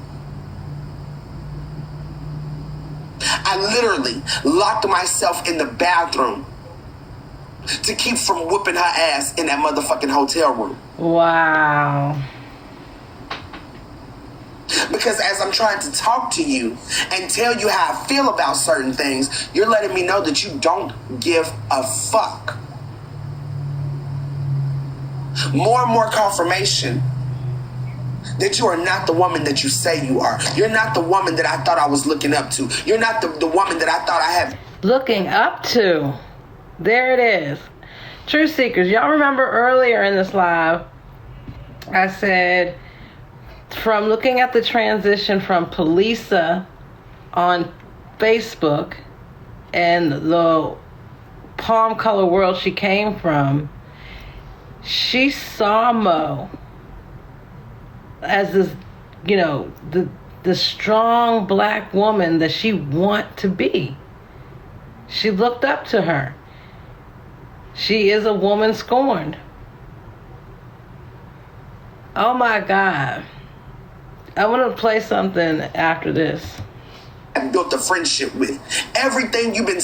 I literally locked myself in the bathroom to keep from whooping her ass in that motherfucking hotel room. Wow. Because as I'm trying to talk to you and tell you how I feel about certain things, you're letting me know that you don't give a fuck. More and more confirmation that you are not the woman that you say you are. You're not the woman that I thought I was looking up to. You're not the woman that I thought I had. Looking up to. There it is. Truth Seekers, y'all remember earlier in this live, I said, from looking at the transition from Polisa on Facebook and the palm color world she came from, she saw Mo as this, this the strong black woman that she want to be. She looked up to her. She is a woman scorned. Oh my God. I'm going to play something after this. And built a friendship with. Everything you've been...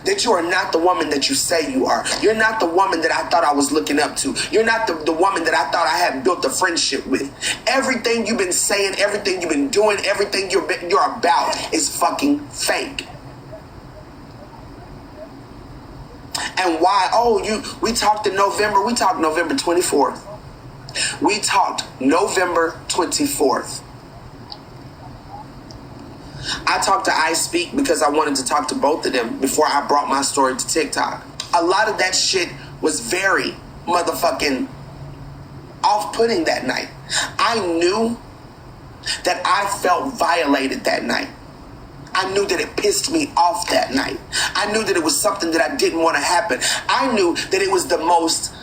that you are not the woman that you say you are. You're not the woman that I thought I was looking up to. You're not the woman that I thought I had built a friendship with. Everything you've been saying, everything you've been doing, everything you're about is fucking fake. And why? We talked in November. We talked November 24th. We talked November 24th. I talked to I Speak because I wanted to talk to both of them before I brought my story to TikTok. A lot of that shit was very motherfucking off-putting that night. I knew that I felt violated that night. I knew that it pissed me off that night. I knew that it was something that I didn't want to happen. I knew that it was the most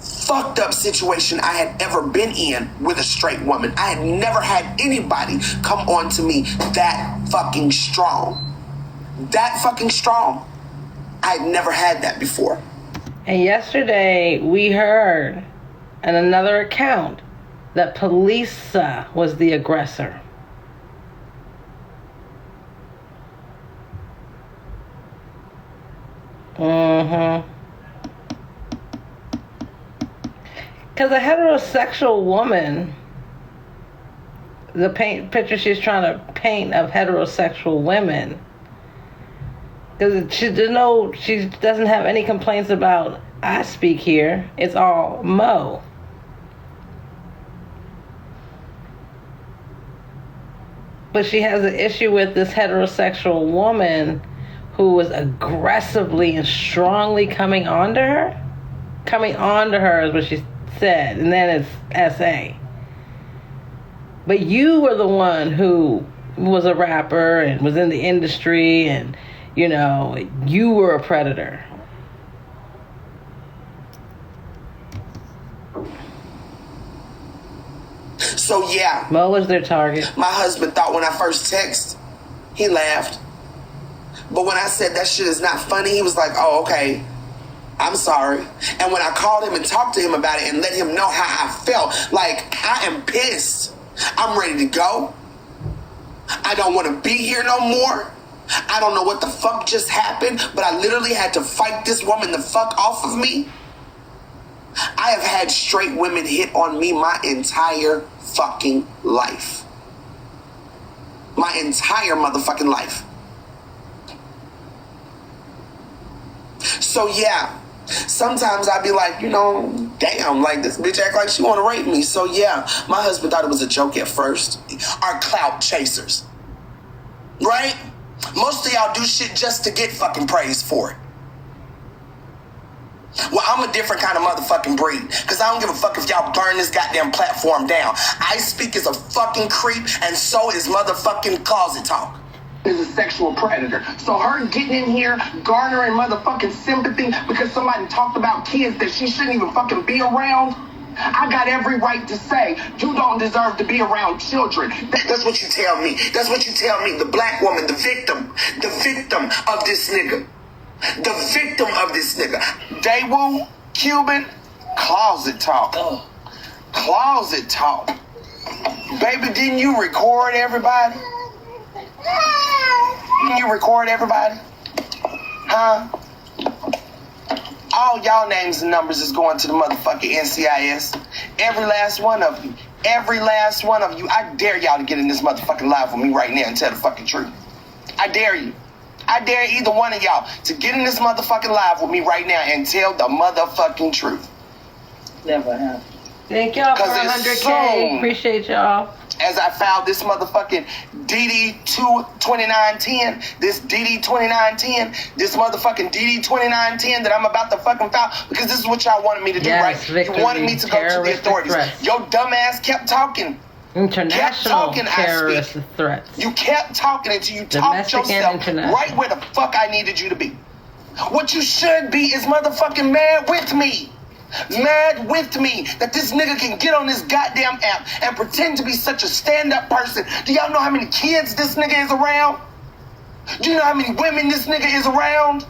fucked up situation I had ever been in with a straight woman. I had never had anybody come on to me that fucking strong. That fucking strong. I had never had that before. And yesterday we heard on another account that Polisa was the aggressor. Because a heterosexual woman, the picture she's trying to paint of heterosexual women, because she doesn't have any complaints about I Speak here. It's all Mo. But she has an issue with this heterosexual woman who was aggressively and strongly coming on to her. Coming on to her is what she said, and then it's SA. But you were the one who was a rapper and was in the industry, and you were a predator. So yeah, Mo was their target. My husband thought when I first texted, he laughed. But when I said that shit is not funny, he was like, oh, okay, I'm sorry. And when I called him and talked to him about it and let him know how I felt, like, I am pissed. I'm ready to go. I don't want to be here no more. I don't know what the fuck just happened, but I literally had to fight this woman the fuck off of me. I have had straight women hit on me my entire fucking life. My entire motherfucking life. So yeah, sometimes I'd be like, damn, like this bitch act like she want to rape me. So yeah, my husband thought it was a joke at first. Our clout chasers, right? Most of y'all do shit just to get fucking praise for it. Well, I'm a different kind of motherfucking breed, because I don't give a fuck if y'all burn this goddamn platform down. I Speak is a fucking creep, and so is motherfucking Closet Talk. Is a sexual predator. So her getting in here, garnering motherfucking sympathy because somebody talked about kids that she shouldn't even fucking be around, I got every right to say, you don't deserve to be around children. That's what you tell me. That's what you tell me. The black woman, the victim of this nigga. The victim of this nigga. Daewoo, Cuban, Closet Talk. Closet Talk. Baby, didn't you record everybody? Didn't you record everybody? Huh? All y'all names and numbers is going to the motherfucking NCIS. Every last one of you. Every last one of you. I dare y'all to get in this motherfucking live with me right now and tell the fucking truth. I dare you. I dare either one of y'all to get in this motherfucking live with me right now and tell the motherfucking truth. Never happened. Thank y'all for 100K. Appreciate y'all. As I filed this motherfucking DD-2910, this DD-2910, this motherfucking DD-2910 that I'm about to fucking file, because this is what y'all wanted me to do, right? You wanted me to go to the authorities. Your dumbass kept talking. International terrorist threats. You kept talking until you talked yourself right where the fuck I needed you to be. What you should be is motherfucking mad with me. Mad with me that this nigga can get on this goddamn app and pretend to be such a stand-up person. Do y'all know how many kids this nigga is around? Do you know how many women this nigga is around?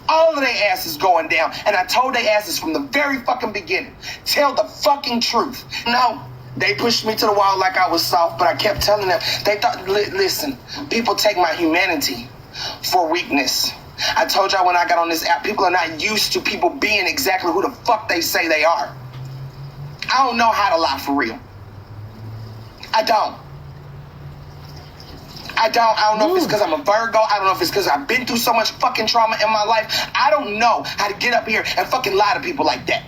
All of their asses going down. And I told their asses from the very fucking beginning, tell the fucking truth. No, they pushed me to the wall like I was soft, but I kept telling them, they thought, listen, people take my humanity for weakness. I told y'all when I got on this app, people are not used to people being exactly who the fuck they say they are. I don't know how to lie for real. I don't. I don't know if it's because I'm a Virgo. I don't know if it's because I've been through so much fucking trauma in my life. I don't know how to get up here and fucking lie to people like that.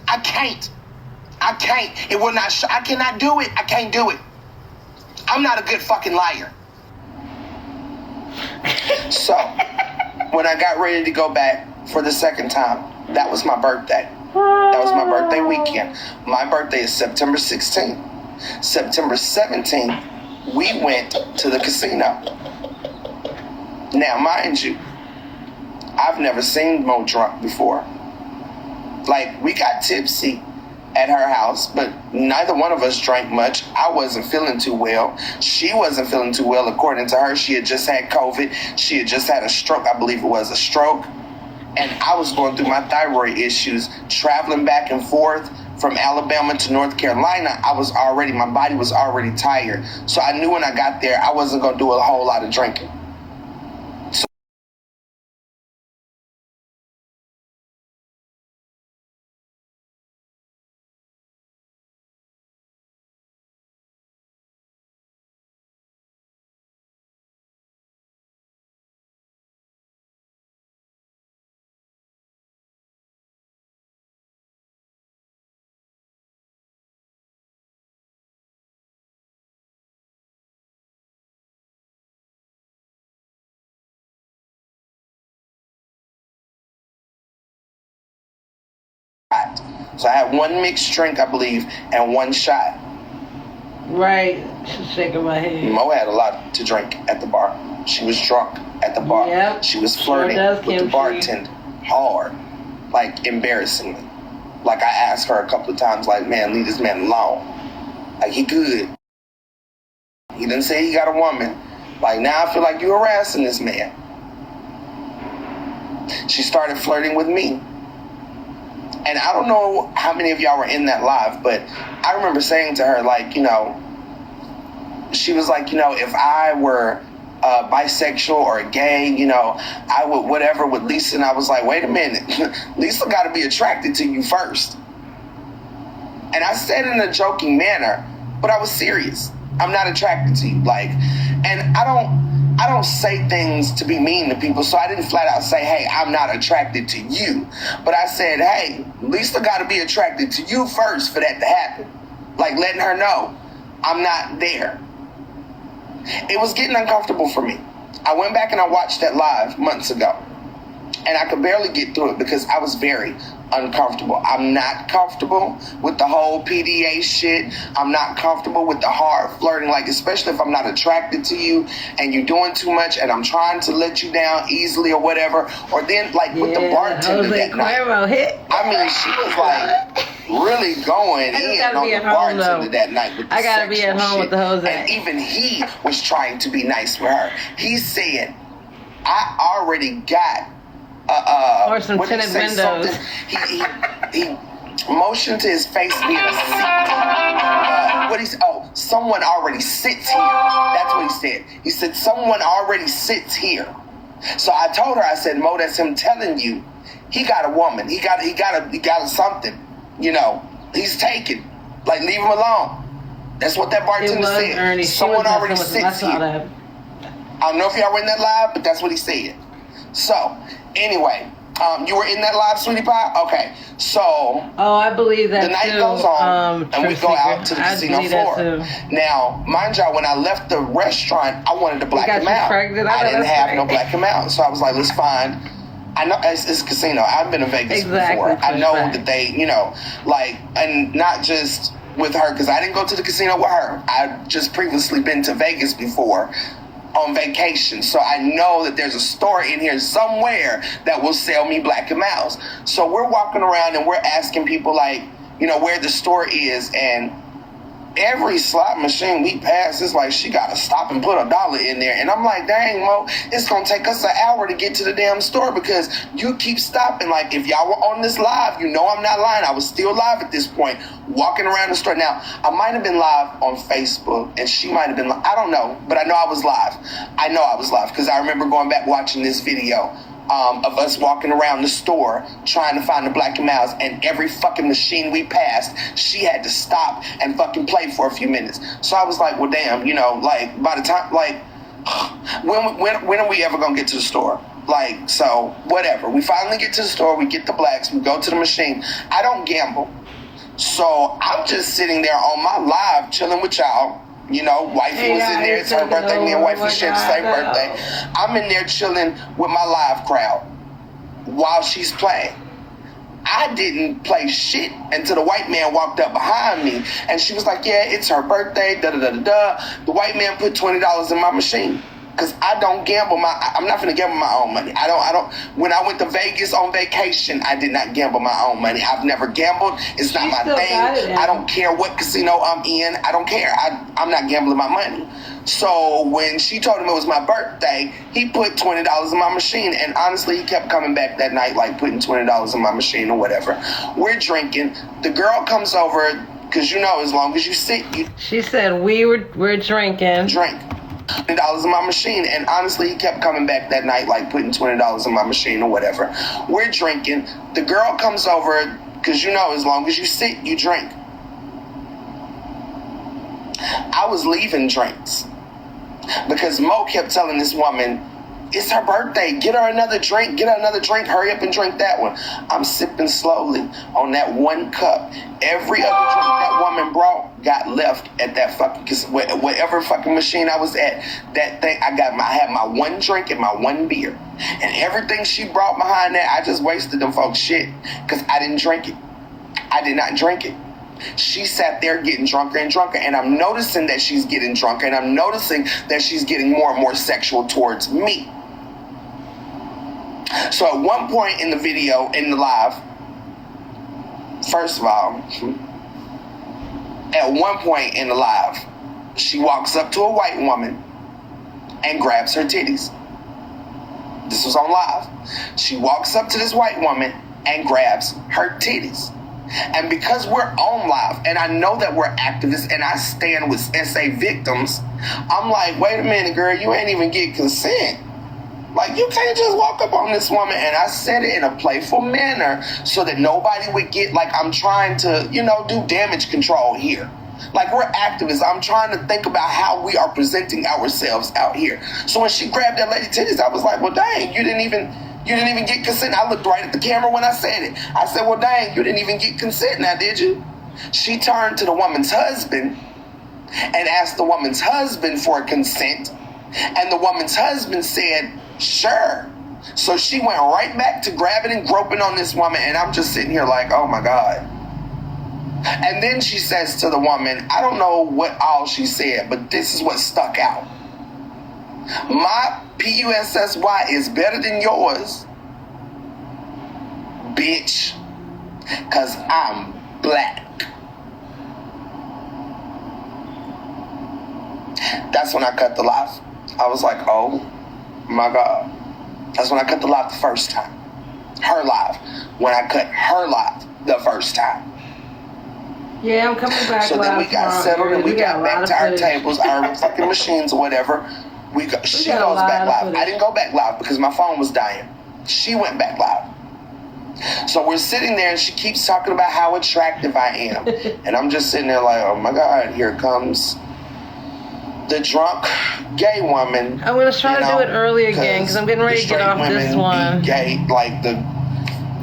I can't. It will not, I cannot do it. I can't do it. I'm not a good fucking liar. So, when I got ready to go back for the second time, that was my birthday. That was my birthday weekend. My birthday is September 16th. September 17th, we went to the casino. Now, mind you, I've never seen Mo drunk before. Like, we got tipsy at her house, but neither one of us drank much. I wasn't feeling too well. She wasn't feeling too well. According to her, she had just had COVID. She had just had a stroke. I believe it was a stroke. And I was going through my thyroid issues, traveling back and forth from Alabama to North Carolina. My body was already tired. So I knew when I got there, I wasn't going to do a whole lot of drinking. So I had one mixed drink, I believe, and one shot. Right. She's shaking my head. Mo had a lot to drink at the bar. She was drunk at the bar. Yep. She was flirting with the bartender hard, like embarrassingly. Like I asked her a couple of times, like, man, leave this man alone. Like, he good. He didn't say he got a woman. Like, now I feel like you're harassing this man. She started flirting with me. And I don't know how many of y'all were in that live, but I remember saying to her, like, you know, she was like, you know, if I were bisexual or gay, you know, I would whatever with Lisa. And I was like, wait a minute, Lisa got to be attracted to you first. And I said it in a joking manner, but I was serious. I'm not attracted to you. Like, and I don't say things to be mean to people, so I didn't flat out say, hey, I'm not attracted to you. But I said, hey, Lisa got to be attracted to you first for that to happen. Like, letting her know I'm not there. It was getting uncomfortable for me. I went back and I watched that live months ago, and I could barely get through it because I was very uncomfortable. I'm not comfortable with the whole PDA shit. I'm not comfortable with the hard flirting, like, especially if I'm not attracted to you and you're doing too much and I'm trying to let you down easily or whatever. Or then, like, with the bartender that night. I mean, she was like really going in on the bartender that night with the I gotta be at home with the Jose. And even he was trying to be nice with her. He said, I already got or some tinted windows. He motioned to his face being a seat. Someone already sits here. That's what he said. He said, someone already sits here. So I told her, I said, Mo, that's him telling you he got a woman. He got a something. You know, he's taken. Like, leave him alone. That's what that bartender said. Ernie. Someone already sits here. I don't know if y'all were in that live, but that's what he said. So, anyway, you were in that live, Sweetie Pie? Okay, so... Oh, I believe that the night goes on, and we go out to the casino floor. Now, mind y'all, when I left the restaurant, I wanted to black him out. I didn't have no black him out, so I was like, let's find... I know it's a casino. I've been to Vegas before. I know that they, you know, like, and not just with her, because I didn't go to the casino with her. I've just previously been to Vegas before. on vacation. So I know that there's a store in here somewhere that will sell me Black and Milds. So we're walking around and we're asking people, like, you know, where the store is, and every slot machine we pass is like, she gotta stop and put $1 in there. And I'm like, dang, Mo, it's gonna take us an hour to get to the damn store because you keep stopping. Like, if y'all were on this live, you know I'm not lying. I was still live at this point, walking around the store. Now, I might have been live on Facebook, and she might have been live. I don't know, but I know I was live. I know I was live because I remember going back watching this video of us walking around the store trying to find the Black and Milds, and every fucking machine we passed, she had to stop and fucking play for a few minutes. So I was like, well, damn, you know, like, by the time, like, when are we ever gonna get to the store? Like, so whatever. We finally get to the store, we get the Blacks, we go to the machine. I don't gamble, so I'm just sitting there on my live chilling with y'all. You know, wifey was in there. It's her birthday. Me and wifey shared the same birthday. I'm in there chilling with my live crowd while she's playing. I didn't play shit until the white man walked up behind me, and she was like, yeah, it's her birthday, da-da-da-da-da. The white man put $20 in my machine. Because I don't gamble I'm not going to gamble my own money. I don't. When I went to Vegas on vacation, I did not gamble my own money. I've never gambled. It's not my thing. I don't care what casino I'm in. I don't care. I'm not gambling my money. So when she told him it was my birthday, he put $20 in my machine. And honestly, he kept coming back that night, like putting $20 in my machine or whatever. We're drinking. The girl comes over, because you know, as long as you sit, She said we're drinking. Drink. $20 in my machine, and honestly, he kept coming back that night, like putting $20 in my machine or whatever. We're drinking. The girl comes over, because you know, as long as you sit, you drink. I was leaving drinks because Mo kept telling this woman, it's her birthday, get her another drink, hurry up and drink that one. I'm sipping slowly on that one cup. Every other drink that woman brought got left at that fucking, because whatever fucking machine I was at, that thing, I had my one drink and my one beer. And everything she brought behind that, I just wasted them folks' shit because I didn't drink it. I did not drink it. She sat there getting drunker and drunker, and I'm noticing that she's getting drunker, and I'm noticing that she's getting more and more sexual towards me. So at one point in the video, in the live, first of all, at one point in the live, she walks up to a white woman and grabs her titties. This was on live. She walks up to this white woman and grabs her titties. And because we're on live, and I know that we're activists, and I stand with SA victims, I'm like, wait a minute, girl, you ain't even get consent. Like, you can't just walk up on this woman. And I said it in a playful manner so that nobody would get like I'm trying to, you know, do damage control here. Like, we're activists. I'm trying to think about how we are presenting ourselves out here. So when she grabbed that lady titties, I was like, well, dang, you didn't even get consent. I looked right at the camera when I said it. I said, well, dang, you didn't even get consent now, did you? She turned to the woman's husband and asked the woman's husband for consent. And the woman's husband said, sure. So she went right back to grabbing and groping on this woman, and I'm just sitting here like, oh my God. And then she says to the woman, I don't know what all she said, but this is what stuck out. My PUSSY is better than yours, bitch, because I'm black. That's when I cut the live. I was like, oh my God. That's when I cut the live the first time. Her live. When I cut her live the first time. Yeah, I'm coming back. So then we got settled and we got back to our tables, our fucking machines or whatever. She goes back live. I didn't go back live because my phone was dying. She went back live. So we're sitting there and she keeps talking about how attractive I am. And I'm just sitting there like, oh my God, here comes the drunk gay woman. I'm going to try to do it early again because I'm getting ready to get off this one. Gay, like the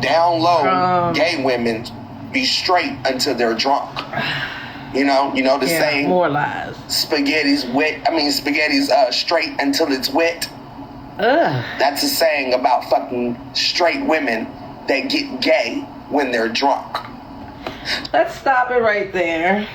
down low gay women be straight until they're drunk. You know the saying. More lies. Spaghetti's wet. Spaghetti's straight until it's wet. Ugh. That's a saying about fucking straight women that get gay when they're drunk. Let's stop it right there.